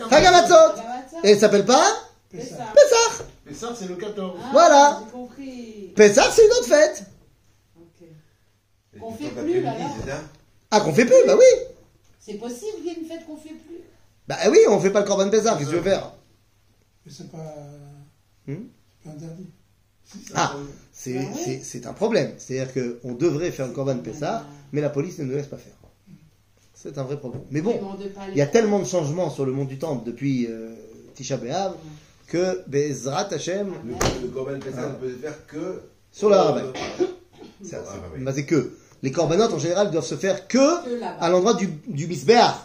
Chag HaMatzot. Hagamatzot. Et elle s'appelle pas Pessah. Pessah. Et ça, c'est le 14. Ah, Voilà. J'ai compris. Pessah, c'est une autre fête. Ok. Et Qu'on du fait temps plus, d'après-midi, alors. c'est ça? Ah, qu'on fait plus, bah oui. C'est possible qu'il y ait une fête qu'on fait plus. Bah oui, on fait pas le Corban Pessah, qu'est-ce que tu veux faire? Mais c'est pas interdit. Ah, Bah c'est oui. c'est un problème. C'est-à-dire qu'on devrait faire le Corban Pessah, mais la police ne nous laisse pas faire. C'est un vrai problème. Mais bon, il y a tellement de changements sur le monde du temple depuis Tisha B'Av que Be'ezrat Hashem, Le Corban Pessah ne peut se faire que sur le Harabait. C'est un Harabait. Bah, c'est que. Les corbanotes en général doivent se faire que Que là-bas. à l'endroit du Misbéach.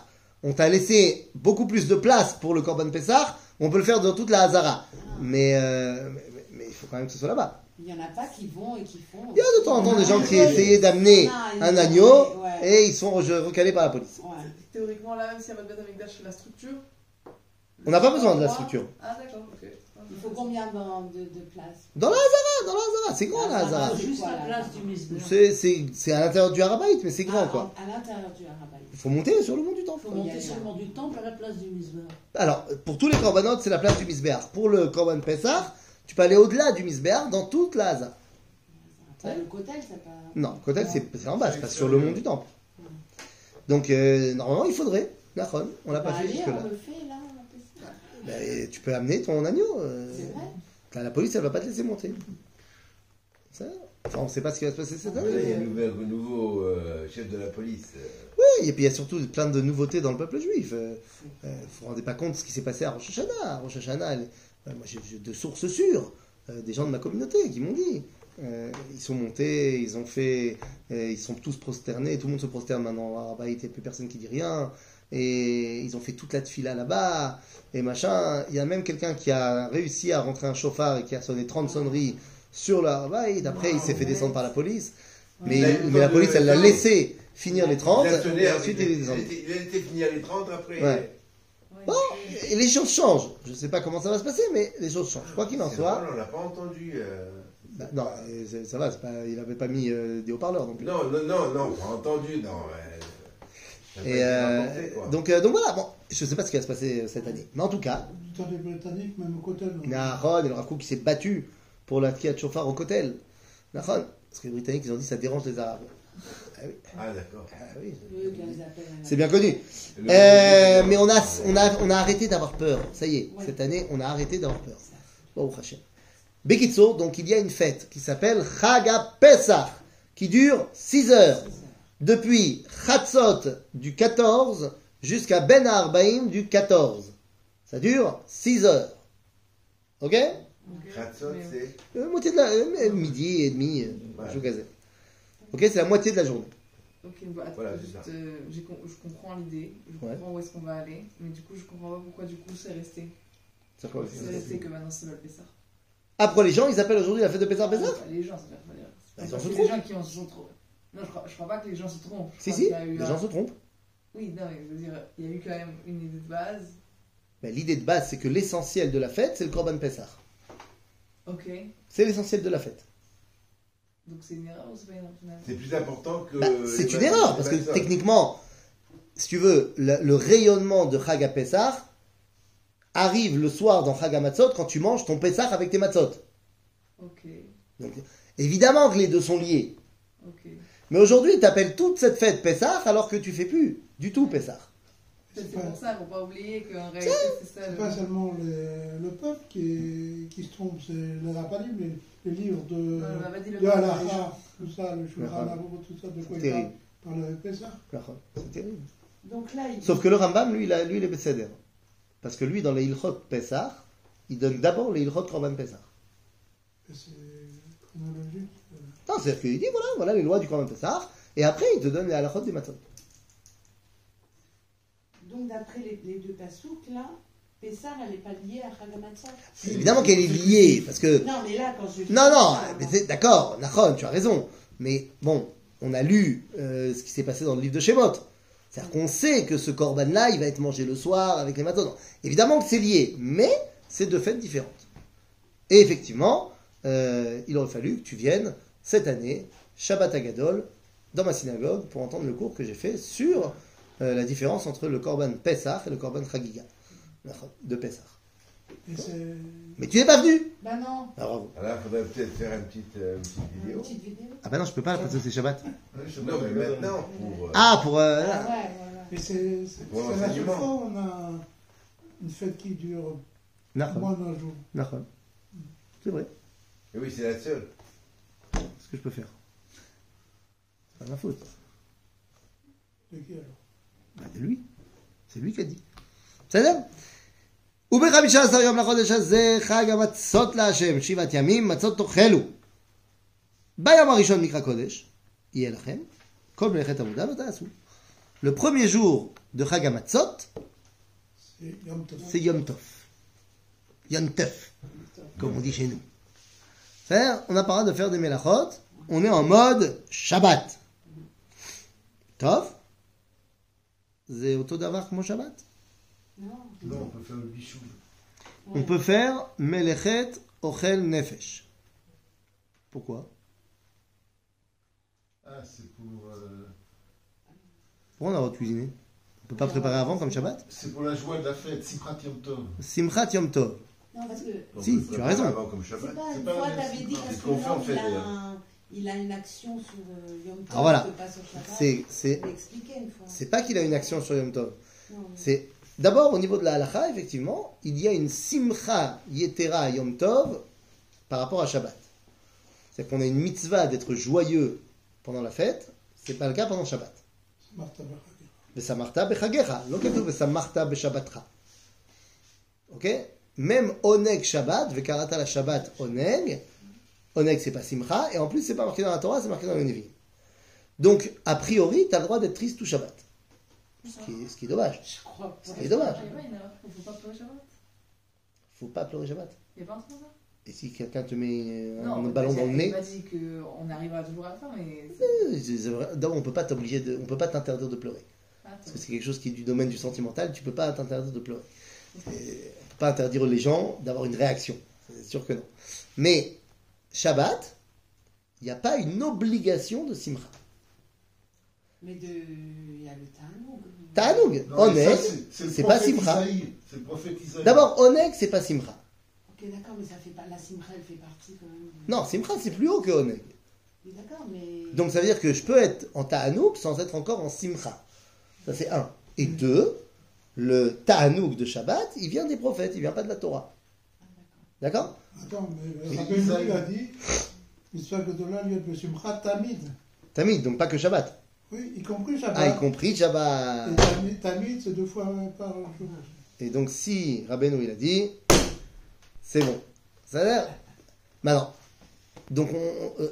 On t'a laissé beaucoup plus de place pour le Corban Pessah, on peut le faire dans toute la Hazara. Mais il faut quand même que ce soit là-bas. Il n'y en a pas qui vont et qui font. Il y a de temps en temps des gens qui essayaient d'amener un agneau et ils sont recalés par la police. Ouais. Théoriquement, là, même si Ahmad Ben Amikdash fait la structure. On n'a pas besoin de la structure. Ah, d'accord, ok. Il faut combien de places? Dans la Hazara, c'est grand la Hazara. C'est Juste quoi, la là, place là du Misbeh. C'est à l'intérieur du Harabait, mais c'est grand quoi. À l'intérieur du Harabait. Il faut monter sur le mont du temple. Il faut monter sur le mont du temple à la place du Misbeh. Alors, pour tous les corbanotes, c'est la place du Misbéach. Pour le Corban Pessah, tu peux aller au-delà du Misbéach dans toute la Hazara. Après, le Kotel, ça pas. Non, Kotel, c'est en bas, c'est pas sur le mont du temple. Donc, normalement, il faudrait. Nachon, on l'a pas fait Allez, jusque-là. on le fait là, on a Pessah. Ben, tu peux amener ton agneau. C'est vrai. Là, la police, elle va pas te laisser monter. Ça, enfin, on sait pas ce qui va se passer cette Là, il y a année. un nouveau chef de la police. Oui, et puis il y a surtout plein de nouveautés dans le peuple juif. Vous vous rendez pas compte de ce qui s'est passé à Rosh Hashanah. À Rosh Hashanah, moi j'ai de sources sûres, des gens de ma communauté qui m'ont dit Ils sont montés, ils ont fait, ils sont tous prosternés, tout le monde se prosterne maintenant. Il n'y a plus personne qui dit rien. Et ils ont fait toute la tefila là-bas, et machin. Il y a même quelqu'un qui a réussi à rentrer un chauffard et qui a sonné 30 sonneries sur le Harbaïd. Après, il s'est fait descendre par la police. Mais la police, elle l'a laissé finir les 30. Et ensuite, il est descendu. Il a été finir les 30 après. Ouais. Bon, et les choses changent. Je ne sais pas comment ça va se passer, mais les choses changent. Quoi qu'il en C'est soit. drôle, on l'a pas entendu. Bah, non, ça va, il n'avait pas mis des haut-parleurs non plus. Non, pas entendu, non. Ça a pas Et été raconté, quoi. donc voilà, bon, je ne sais pas ce qui va se passer cette année. Mais en tout cas, Dans les Britanniques, même au côté. Nahon et le Rav Kook qui s'est battu pour la Tkiat Shofar au Kotel. Nahon, parce que les Britanniques, ils ont dit ça dérange les Arabes. Ah oui. Ah, d'accord. Ah oui. Eux, qui les appellent à la- C'est bien connu. Le- Mais on a arrêté d'avoir peur. Ça y est, Ouais. cette année, on a arrêté d'avoir peur. Bon, Hachem. Bekitso, donc il y a une fête qui s'appelle Chag Pesach, qui dure 6 heures. Depuis Chatzot du 14 jusqu'à Ben Arbaïm du 14. Ça dure 6 heures. Ok? Kratzot, c'est. Moitié de la. Midi et demi, je gazais. Ok, c'est la moitié de la journée. Ok, bah, attends, Voilà, c'est juste, ça. je comprends l'idée, je Ouais. comprends où est-ce qu'on va aller, mais du coup, je comprends pas pourquoi du coup c'est resté. C'est quoi, C'est resté que maintenant c'est le Pessah. Après, les gens, ils appellent aujourd'hui la fête de Pessah Pessah? Les gens, ça veut pas dire. Bah, ils Parce se que trompent. les gens qui en se sont trop. Non, je crois pas que les gens se trompent. Je Si, crois si, qu'il y a eu les un- gens se trompent. Oui, non, mais je veux dire, il y a eu quand même une idée de base. Mais l'idée de base, c'est que l'essentiel de la fête, c'est le Korban Pessah. Ok, C'est l'essentiel de la fête. donc c'est une erreur ou c'est pas une erreur finalement? C'est plus important que. Bah, c'est les une personnes- erreur, parce que les personnes. techniquement, si tu veux, le rayonnement de Chag Pessah arrive le soir dans Chag Matzot quand tu manges ton Pessah avec tes Matzot. Ok, Donc, évidemment que les deux sont liés. ok. Mais aujourd'hui, tu appelles toute cette fête Pessah alors que tu fais plus du tout Pessah. Peut-être C'est c'est pas- pour ça, faut pas oublier qu'en réalité c'est ça. C'est pas seulement le peuple qui se trompe, c'est les Rabbanim, les livres de, Non, on m'a pas dit le de peuple, les Halakha, gens. tout ça, le Shulchan D'accord. Aruch, tout ça, de quoi il Terrible. parle le Pessah. C'est terrible. Donc là, il Sauf que le Rambam, lui, il est Besséder. Parce que lui, dans les Ilchot Pessah, il donne d'abord les Ilchot Korban Pessah. Et c'est chronologique. Non, c'est-à-dire qu'il dit, voilà les lois du Korban Pessah, et après, il te donne les halachot des matzot. Donc d'après les deux pasouks, là, Pessah, elle n'est pas liée à Chagamatzah. Évidemment qu'elle est liée, parce que... Non, mais là, quand je dis Non, non, ça, mais d'accord, Nachon, tu as raison. Mais bon, on a lu ce qui s'est passé dans le livre de Shemot. C'est-à-dire qu'on sait que ce korban-là, il va être mangé le soir avec les matzot. Non. Évidemment que c'est lié, mais c'est deux fêtes différentes. Et effectivement, il aurait fallu que tu viennes cette année, Shabbat Agadol, dans ma synagogue, pour entendre le cours que j'ai fait sur la différence entre le korban Pesach et le korban Chagiga de Pesach. Et c'est. Mais tu n'es pas venu. Bah non, Ah, bravo. Alors, il faudrait peut-être faire une petite une vidéo. petite vidéo. Ah bah non, je peux pas, parce que c'est Shabbat. Non, mais maintenant, pour. Ah, pour... Ah ouais, voilà. Et c'est Pour la seule l'enseignement. fois où on a une fête qui dure Nachon. moins d'un jour. Nachon. C'est vrai. Et oui, c'est la seule. Ce que je peux faire. C'est pas ma faute. De qui alors? Bah, de lui. C'est lui qui a dit. בסדר? וב-15 יום לחודש הזה חג המצות להשם, 7 ימים מצות תאכלו. ביום הראשון מקרא קודש, יהיה לכם, כל מלאכת עבודה לא תעשו. Le premier jour de Chag HaMatzot, C'est Yom Tov. c'est Yom Tov. Yom Tov, comme on dit chez nous. C'est-à-dire, on n'a pas le droit de faire des melachot, on est en mode Shabbat. Tov, c'est אותו דבר כמו Shabbat. Non. Non, on peut faire le bichou. On peut faire Melechet Ochel Nefesh. Pourquoi? Ah, c'est pour. Pourquoi on a le droit de cuisiner? On peut pas préparer avant comme Shabbat? C'est pour la joie de la fête, Simchat Yom Tov. Simchat Yom Tov. Non, parce que On Si, peut tu as préparer raison. Avant comme c'est Shabbat. pas c'est une pas fois, la t'avais même- dit, c'est parce ce que qu'on fait, en l'homme, fait, il a une action sur Yom Tov, Ah, voilà. qui se passe au Shabbat. C'est Je l'ai expliqué une fois. c'est pas qu'il a une action sur Yom Tov. Non, mais- C'est d'abord au niveau de la halakha, effectivement, il y a une simcha yetera Yom Tov par rapport à Shabbat. C'est qu'on a une mitzvah d'être joyeux pendant la fête, c'est pas le cas pendant Shabbat. Martha Bechagir. Vesamarta bechagecha, lo katuv vesamarta beshabbatcha. Ok? Même oneg Shabbat, vekarata la Shabbat oneg, Oneg, c'est pas Simcha, et en plus, c'est pas marqué dans la Torah, c'est marqué dans le Nevi'im. Donc, a priori, tu as le droit d'être triste tout Shabbat. Ce qui est dommage. Je crois pas. Ce qui est dommage. Il n'y a pas une erreur, il ne faut pas pleurer Shabbat. Faut pas pleurer Shabbat. Il n'y a pas un truc comme ça? Et si quelqu'un te met un Non, ballon dans le nez, il m'a dit qu'on arrivera toujours à la fin, mais. d'abord, on peut pas on peut pas t'interdire de pleurer. Attends. Parce que c'est quelque chose qui est du domaine du sentimental, tu peux pas t'interdire de pleurer. Et on peut pas interdire les gens d'avoir une réaction. C'est sûr que non. Mais Shabbat, il n'y a pas une obligation de Simcha. Mais il y a le Tanoug. Ta'anoug, Non, mais Oneg, ça, c'est le c'est pas prophète Simcha. Isaïe. C'est le prophète Isaïe. D'abord, Oneg, c'est pas Simcha. Ok, d'accord, mais ça fait pas. La Simcha, elle fait partie quand même. Non, Simcha, c'est plus haut que Oneg. Oui, d'accord, mais. Donc ça veut dire que je peux être en Ta'anoug sans être encore en Simcha. Ça c'est un. Et deux, le Ta'anoug de Shabbat, il vient des prophètes, il vient pas de la Torah. Ah, d'accord. D'accord? Attends, mais Mais rappelle-nous, Isaïe. il a dit Mitzvah Gedolah liot b'Simcha Tamid. Tamid, donc pas que Shabbat. Oui, y compris Shabbat. Ah, y compris Shabbat. Et Tamid, c'est 2 fois par jour. Et donc si Rabbeinu il a dit, c'est bon. Ça a l'air. Maintenant, donc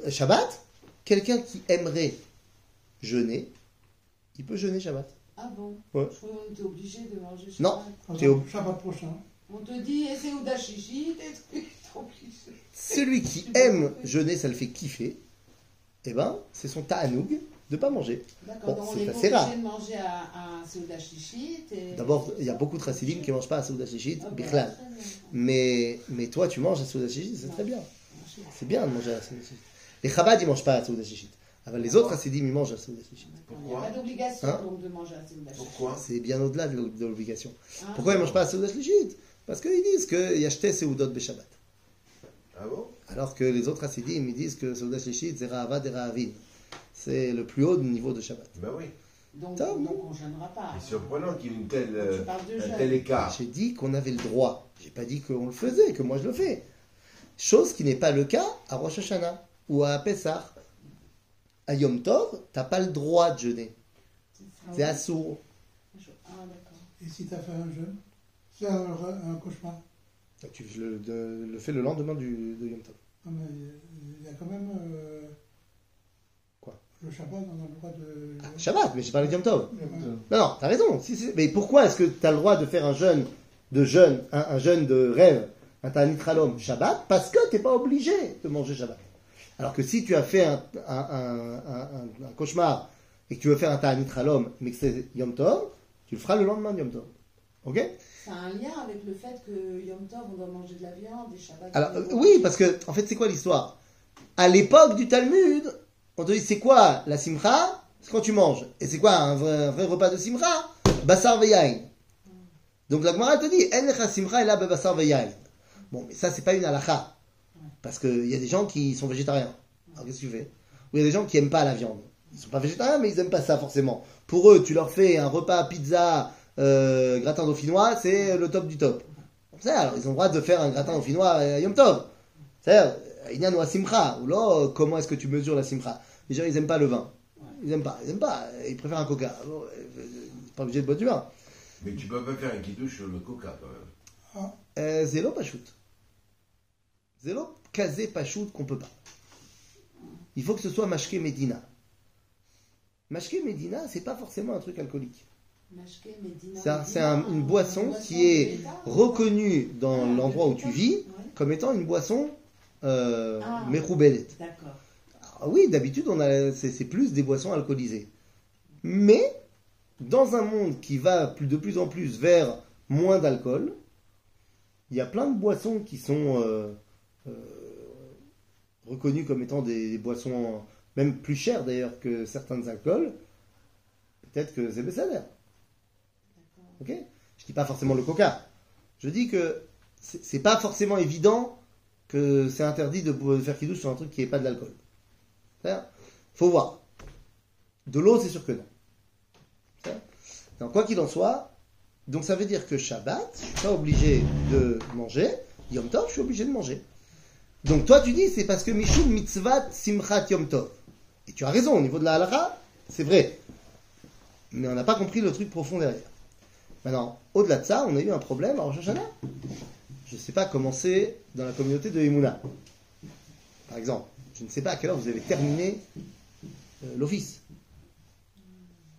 Shabbat, quelqu'un qui aimerait jeûner, il peut jeûner Shabbat. Ah bon? Ouais. Je croyais qu'on était obligé de manger Shabbat. Non. Par T'es exemple, Shabbat prochain. On te dit, et c'est Oudachichi, t'es obligé. Celui qui aime jeûner, ça le fait kiffer, eh ben, c'est son ta'anoug de pas manger. D'accord, Bon, donc on c'est est pas assez obligé rare. de manger à Seuda Chichit. D'abord, il y a beaucoup de chassidim qui ne mangent pas à Souda Shishit, Ah, bah, Bichlal. très bien. Mais toi, tu manges à Souda Shishit, c'est Non. très bien. Manger. C'est bien de manger à Souda Shishit. Les Chabad, ils ne mangent pas à Souda Shishit. Les autres chassidim, ils mangent à Souda Shishit. D'accord, il n'y a pas d'obligation Hein donc de manger à Seuda Chichit. Pourquoi? C'est bien au-delà de l'obligation. Ah, Pourquoi ils ne mangent pas à Souda Shishit? Parce qu'ils disent qu'il y a acheté Seudot Beshabbat. Ah bon? Alors que les autres chassidim, ils disent que Souda Shishit, c'est Rahavad et Rahavin. C'est le plus haut niveau de Shabbat. Ben oui. Donc, Ça, non. donc on ne jeûnera pas. C'est surprenant qu'il y ait une telle, Tu parles de un jeûne. tel écart. J'ai dit qu'on avait le droit. J'ai pas dit qu'on le faisait, que moi je le fais. Chose qui n'est pas le cas à Rosh Hashanah ou à Pessah. À Yom Tov, t'as pas le droit de jeûner. Ah C'est ouais. assourd. Ah d'accord. Et si tu as fait un jeûne, c'est un cauchemar. Tu le fais le lendemain de Yom Tov. Non, mais il y a quand même. Quoi? Le Shabbat, on a le droit de. Ah, Shabbat, mais j'ai parlé de Yom Tov. Ouais. Non, t'as raison. Mais pourquoi est-ce que t'as le droit de faire un jeûne de rêve, un Ta'anit Halom Shabbat? Parce que t'es pas obligé de manger Shabbat. Alors que si tu as fait un cauchemar et que tu veux faire un Ta'anit Halom, mais que c'est Yom Tov, tu le feras le lendemain de Yom Tov. Ok? Ça a un lien avec le fait que Yom Tov, on doit manger de la viande, des Shabbats. Alors, oui, parce que, en fait, c'est quoi l'histoire? À l'époque du Talmud, on te dit, c'est quoi la simcha? C'est quand tu manges. Et c'est quoi un vrai repas de simcha? Basar veyain. Donc la Gemara te dit, en lecha simcha ela bebasar veyain. Bon, mais ça, c'est pas une halakha. Parce qu'il y a des gens qui sont végétariens. Alors qu'est-ce que tu fais? Ou il y a des gens qui aiment pas la viande. Ils sont pas végétariens, mais ils aiment pas ça forcément. Pour eux, tu leur fais un repas pizza, gratin dauphinois, c'est le top du top. Alors, ils ont le droit de faire un gratin dauphinois à Yom Tov. C'est-à-dire, Inyan ou Simcha, ou là, comment est-ce que tu mesures la Simcha? Les gens, ils aiment pas le vin. Ils aiment pas, ils préfèrent un coca. Bon, c'est pas obligé de boire du vin. Mais tu peux pas faire un kidouche sur le coca quand même. Zélo pachout. Zélo kazé pachout qu'on peut pas. Il faut que ce soit mashke medina. Mashke medina, c'est pas forcément un truc alcoolique. Mashke, Medina, C'est Medina, une boisson qui est reconnue dans l'endroit où tu vis Ouais. comme étant une boisson Ah. meroubelet. D'accord. Ah oui, d'habitude, c'est plus des boissons alcoolisées. Mais, dans un monde qui va de plus en plus vers moins d'alcool, il y a plein de boissons qui sont reconnues comme étant des boissons même plus chères d'ailleurs que certains alcools. Peut-être que c'est Bessader. Ok? Je dis pas forcément le coca. Je dis que c'est pas forcément évident que c'est interdit de faire kidouche sur un truc qui n'est pas de l'alcool. Faut voir. De l'eau, c'est sûr que non. Donc, quoi qu'il en soit, donc ça veut dire que Shabbat, je suis pas obligé de manger. Yom Tov, je suis obligé de manger. Donc toi, tu dis, c'est parce que Mishum mitzvat simchat Yom Tov. Et tu as raison, au niveau de la halakha, c'est vrai. Mais on n'a pas compris le truc profond derrière. Maintenant, au-delà de ça, on a eu un problème à Rosh Hashanah. Je ne sais pas comment c'est dans la communauté de Emouna. par exemple, je ne sais pas à quelle heure vous avez terminé l'office.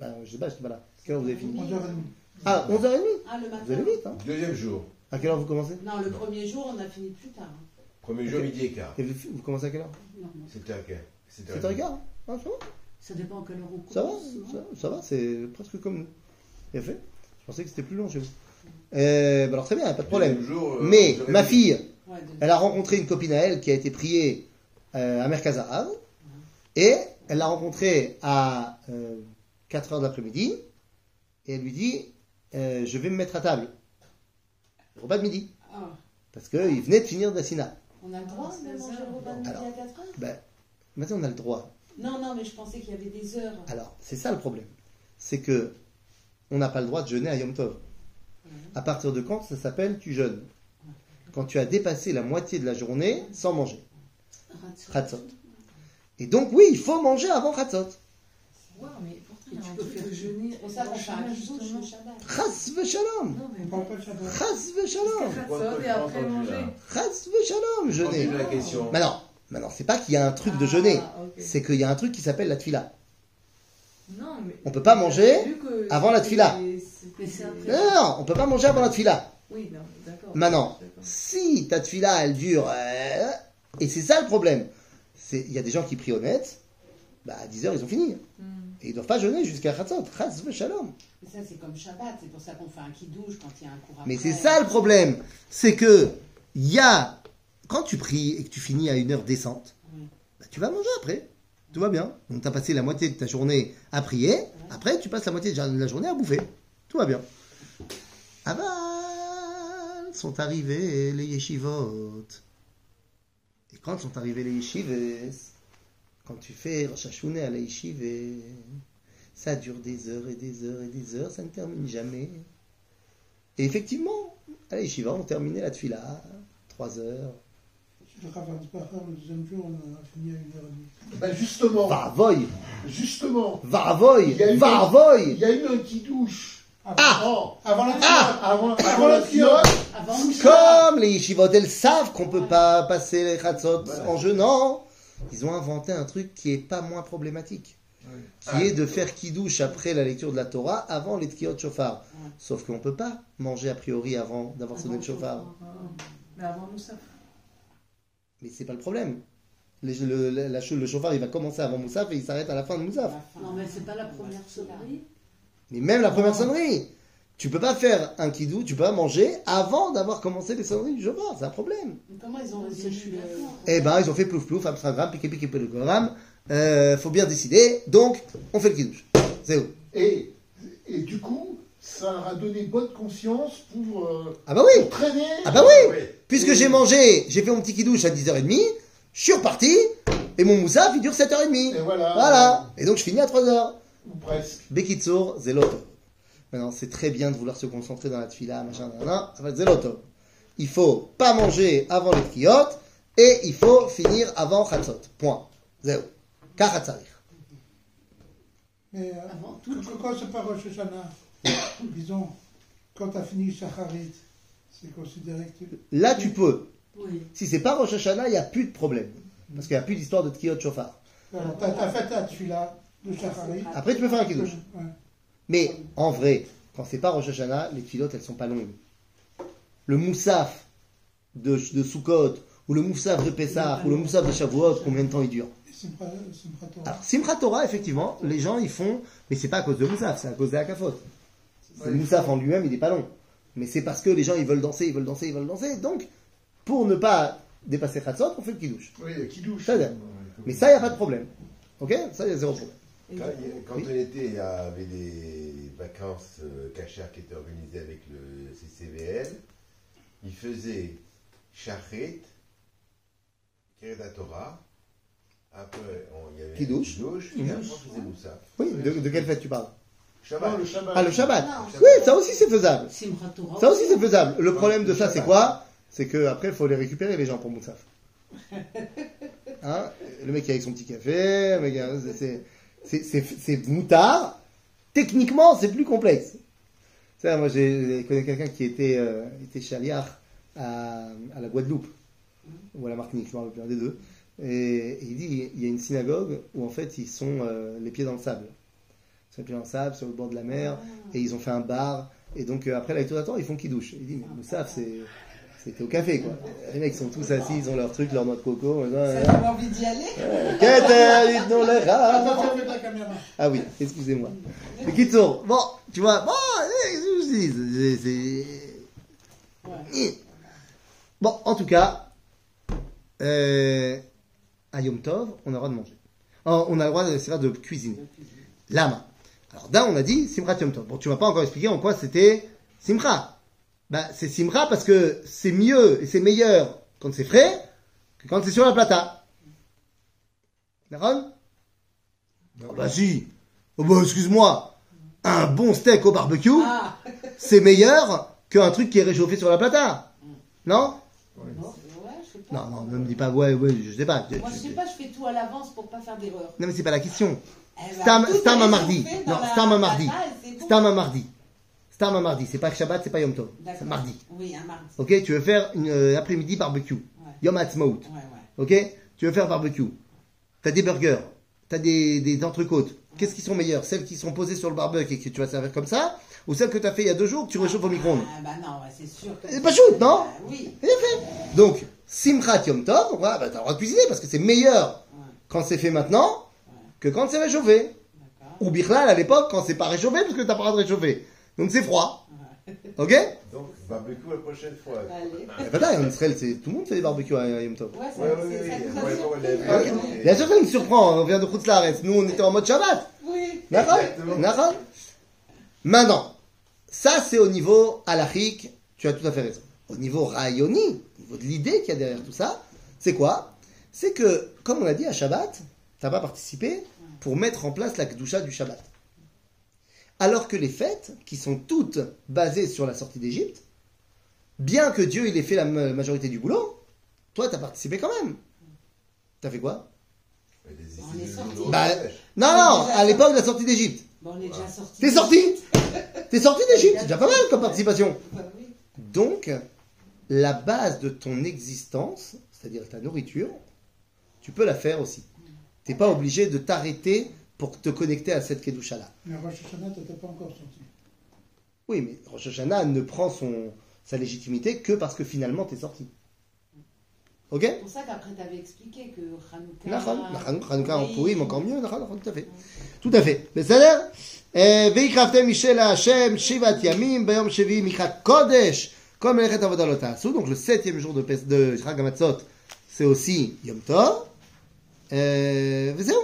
Ben, je sais pas là. À quelle heure vous avez fini? 11h30. Ah, 11h30. Ah, le matin. Vous allez vite, hein? Deuxième jour. À quelle heure vous commencez? Non, le premier jour, on a fini plus tard. Premier jour, midi et quart. Et vous commencez à quelle heure? Non, non. 7h15. 7h15, hein? Ah, ça va? Ça dépend à quelle heure on Ça va, commence. non ça va, c'est presque comme nous. Bien fait. Je pensais que c'était plus long chez vous. Ben alors très bien, pas de problème. Deuxième jour, Mais 11h30. ma fille, Ouais, elle a rencontré une copine à elle qui a été priée à Merkaz Harav. Et elle l'a rencontrée à 4h de l'après-midi. Et elle lui dit je vais me mettre à table. Le repas de midi. Ah, Parce qu'il venait de finir Dassina. on a le droit de manger le repas de midi Alors. à 4 heures? Ben, maintenant on a le droit. Non, non, mais je pensais qu'il y avait des heures. Alors, c'est ça le problème. C'est que on n'a pas le droit de jeûner à Yom Tov. À partir de quand ça s'appelle tu jeûnes? Quand tu as dépassé la moitié de la journée sans manger. Chatzot. Et donc, oui, il faut manger avant Chatzot. Ouais, mais pourtant, Et il y a tu un peux truc faire de jeûner. C'est pour ça qu'on fait un Shabbat, kidouche justement. le Shabbat. Chas v'shalom. Non, mais On parle pas de Shabbat. Chas v'shalom. Chatzot et après manger. Chas v'shalom, jeûner. Continue la question. Maintenant, c'est pas qu'il y a un truc de jeûner. Ah, ok. C'est qu'il y a un truc qui s'appelle la tfila. Non, mais. On peut pas manger Vu que avant la tfila. Mais c'est après. Non, on peut pas manger avant la tfila. Oui, non, d'accord. Maintenant, D'accord. si ta tfila, elle dure... et c'est ça le problème. Il y a des gens qui prient honnête, bah à 10h, ils ont fini. Hmm. Et ils ne doivent pas jeûner jusqu'à Chatzot. Chas v'shalom. Mais ça, c'est comme Shabbat. C'est pour ça qu'on fait un kidouche quand il y a un cours après. Mais c'est ça le problème. C'est que, il y a... Quand tu pries et que tu finis à une heure décente, Oui. bah, tu vas manger après. Tout va bien. Donc tu as passé la moitié de ta journée à prier. Après, tu passes la moitié de la journée à bouffer. Tout va bien. Aval sont arrivés les yeshivot. Et quand sont arrivés les yeshives, quand tu fais Rosh Hashanah à la yeshive, ça dure des heures et des heures et des heures, ça ne termine jamais. Et effectivement, à la yeshiva, on terminait la tfila, 3 heures. Chez le Rav Ansbacher, le deuxième jour, on a fini à 1h30. Ben justement, Varavoy, justement, Varavoy, Il y a eu- il Varavoy. y a eu un petit douche. Avant la Avant la kiosk. Avant le Comme les yeshivot, elles savent qu'on ne peut pas passer les chatzot Voilà. en jeûnant, ils ont inventé un truc qui est pas moins problématique, qui est de faire kidouche après la lecture de la Torah, avant les tkiyot shofar. Ouais. Sauf qu'on ne peut pas manger a priori avant d'avoir sonné le shofar. Mais avant Moussaf. Mais c'est pas le problème. Le shofar, il va commencer avant Moussaf et il s'arrête à la fin de Moussaf. Non, mais c'est pas la première sonnerie. Mais même la première sonnerie, tu peux pas faire un kidou, tu peux pas manger avant d'avoir commencé les sonneries du shofar, c'est un problème. Mais comment ils ont C'est résolu maintenant? Eh ben, ils ont fait plouf plouf, Amsterdam, piqué piqué pélogramme, faut bien décider, donc on fait le kidouche. C'est où? Et du coup, ça leur a donné bonne conscience pour Ah bah oui. traîner. Ah bah oui. Oui. Puisque j'ai mangé, j'ai fait mon petit kidouche à 10h30, je suis reparti, et mon moussaf, il dure 7h30. Et voilà. Voilà. Et donc je finis à 3h. Ou presque. Bekitsour, Zeloto. Maintenant, c'est très bien de vouloir se concentrer dans la tfila, machin, ça va être Zeloto. Il faut pas manger avant les tkiyot, et il faut finir avant chatzot. Point. Zéro. Kachatzarich. Mais Avant tout. quand c'est pas Rosh Hashanah, disons, quand tu as fini Shacharit, c'est considéré que tu... Là, tu peux. Oui. Si c'est pas Rosh Hashanah, il n'y a plus de problème. Parce qu'il n'y a plus d'histoire de tkiyot shofar. Alors, t'as fait ta tfila de Shacharit. Après, tu peux faire un kidouche. Ouais. Mais en vrai, quand c'est pas Rosh Hashanah, les tfilotes, elles sont pas longues. Le moussaf de Sukkot, ou le moussaf de Pessah, ou le moussaf de Shavuot, combien de temps il dure? Et Simchat Torah. Alors, Simchat Torah, effectivement, les gens, ils font, mais c'est pas à cause de moussaf, c'est à cause de Hakafot. Le moussaf en lui-même, il n'est pas long. Mais c'est parce que les gens, ils veulent danser, ils veulent danser, ils veulent danser. Donc, pour ne pas dépasser Chatzot, on fait le kidouche. Oui, qui douche. Ça, mais ça, il n'y a pas de problème. Ok? Ça, il y a zéro problème. Quand Oui. on était, il y avait des vacances cachères qui étaient organisées avec le CCVL. Ils faisaient Shachet, Keredat Torah. Après, il y avait Kidouche. Kidouche. Et après, on faisait Moussaf. Oui, de quelle fête tu parles? Shabbat. Non, le Shabbat. Ah, le Shabbat. Non. Oui, ça aussi, c'est faisable. Simchat Torah. Ça aussi, c'est faisable. Le problème de ça, c'est Shabbat. quoi? C'est qu'après, il faut les récupérer, les gens, pour Moussaf. Hein? Le mec qui est avec son petit café, le mec, c'est moutard. Techniquement, c'est plus complexe. Ça, moi, j'ai connu quelqu'un qui était chaliar à la Guadeloupe, ou à la Martinique, je me rappelle plus, un des deux. Et il dit, il y a une synagogue où en fait ils sont les pieds dans le sable. Ils sont les pieds dans le sable, sur le bord de la mer, et ils ont fait un bar. Et donc après la tour ils font qui douche. Il dit, mais Moussaf, c'était au café quoi. Les mecs sont tous assis, ils ont leur truc, leur noix de coco. Ça donne envie d'y aller. Attends, ferme la caméra. Ah oui, excusez-moi. Mais qui tourne. Bon, tu vois, bon, je dis, c'est... Bon, en tout cas, à Yom Tov, on a le droit de manger. On a le droit de cuisiner. Lama. Alors là, on a dit Simchat Yom Tov. Bon, tu m'as pas encore expliqué en quoi c'était Simcha. Ben, c'est Simcha parce que c'est mieux et c'est meilleur quand c'est frais que quand c'est sur la plata. D'accord? Oh, bah si. Oh, bah, excuse-moi. Un bon steak au barbecue, Ah, c'est meilleur qu'un truc qui est réchauffé sur la plata. Non? ouais, je sais pas. Non, ne me dis pas, ouais, je sais pas. Moi, je sais pas, je fais tout à l'avance pour pas faire d'erreur. Non, mais c'est pas la question. Eh ben, Stam tout un est mardi. réchauffé Non, dans la Stam un mardi. plata et c'est bon. Stam un mardi. Stam un mardi. C'est pas Shabbat, c'est pas Yom Tov. D'accord. C'est mardi. Oui, un mardi. Ok, tu veux faire une après-midi barbecue. Ouais. Yom Ha'atzmaut. Ouais. Ok, tu veux faire barbecue. T'as des burgers. T'as des entrecôtes. Qu'est-ce qui sont meilleurs? Celles qui sont posées sur le barbecue et que tu vas servir comme ça? Ou celles que t'as fait il y a 2 jours que tu réchauffes au micro-ondes? Ah, bah non, ouais, c'est sûr. Que... C'est pas shoot, non? Oui. Bien fait. Donc, Simchat Yom Tov, voilà, bah, t'as le droit de cuisiner parce que c'est meilleur Ouais. quand c'est fait maintenant que quand c'est réchauffé. D'accord. Ou Bichlal à l'époque quand c'est pas réchauffé parce que t'as pas le droit de réchauffer. Donc c'est froid. Ok? Donc, barbecue la prochaine fois. Allez. Voilà, en Israël, tout le monde fait des barbecues à Yom Tov. Ouais, ça, Ouais, c'est- ça nous a ouais, surpris. ouais, Bien sûr, ça me surprend, on vient de Khoutzlaretz. Nous, on était en mode Shabbat. Oui. D'accord? Exactement. D'accord? Maintenant, ça c'est au niveau halachique, tu as tout à fait raison. Au niveau rayoni, au niveau de l'idée qu'il y a derrière tout ça, c'est quoi? C'est que, comme on a dit à Shabbat, tu n'as pas participé pour mettre en place la Kedusha du Shabbat. Alors que les fêtes, qui sont toutes basées sur la sortie d'Égypte, bien que Dieu il ait fait la majorité du boulot, toi tu as participé quand même. Tu as fait quoi? On est sorti. Bah, non, à l'époque de la sortie d'Égypte. Bon, on est déjà sorti. T'es sorti? T'es sorti d'Égypte, c'est déjà pas mal comme participation. Bah oui. Donc, la base de ton existence, c'est-à-dire ta nourriture, tu peux la faire aussi. T'es pas obligé de t'arrêter pour te connecter à cette Kedusha-là. Mais Rosh Hashanah, t'étais pas encore sorti. Oui, mais Rosh Hashanah ne prend sa légitimité que parce que finalement t'es sorti. Ok? C'est pour ça qu'après, tu avais expliqué que Hanouka en Purim, encore mieux, tout à fait. Tout à fait. בסדר? ויקרבתם משל להשם שבעת ימים ביום שביעי מקרא קודש כל מלאכת עבודה לא תעשו. Donc le 7e jour de Chag HaMatzot, c'est aussi Yom Tov. וזהו.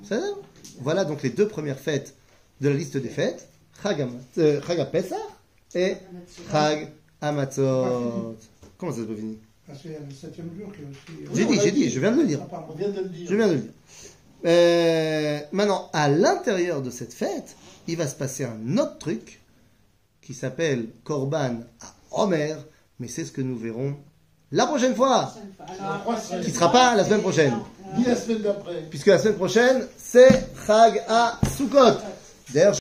בסדר? Voilà donc les 2 premières fêtes de la liste des fêtes. Chag HaPesach et Chag HaMatzot. Comment ça se peut finir? Parce qu'il y a le 7e jour qui est aussi. J'ai dit, je viens de le dire. Ah, pardon. On vient de le dire. Je viens de le dire. Maintenant, à l'intérieur de cette fête, il va se passer un autre truc qui s'appelle Korban à Omer, mais c'est ce que nous verrons la prochaine fois, qui ne sera pas la semaine prochaine, Ni la semaine d'après. puisque la semaine prochaine, c'est Chag à Sukkot. D'ailleurs,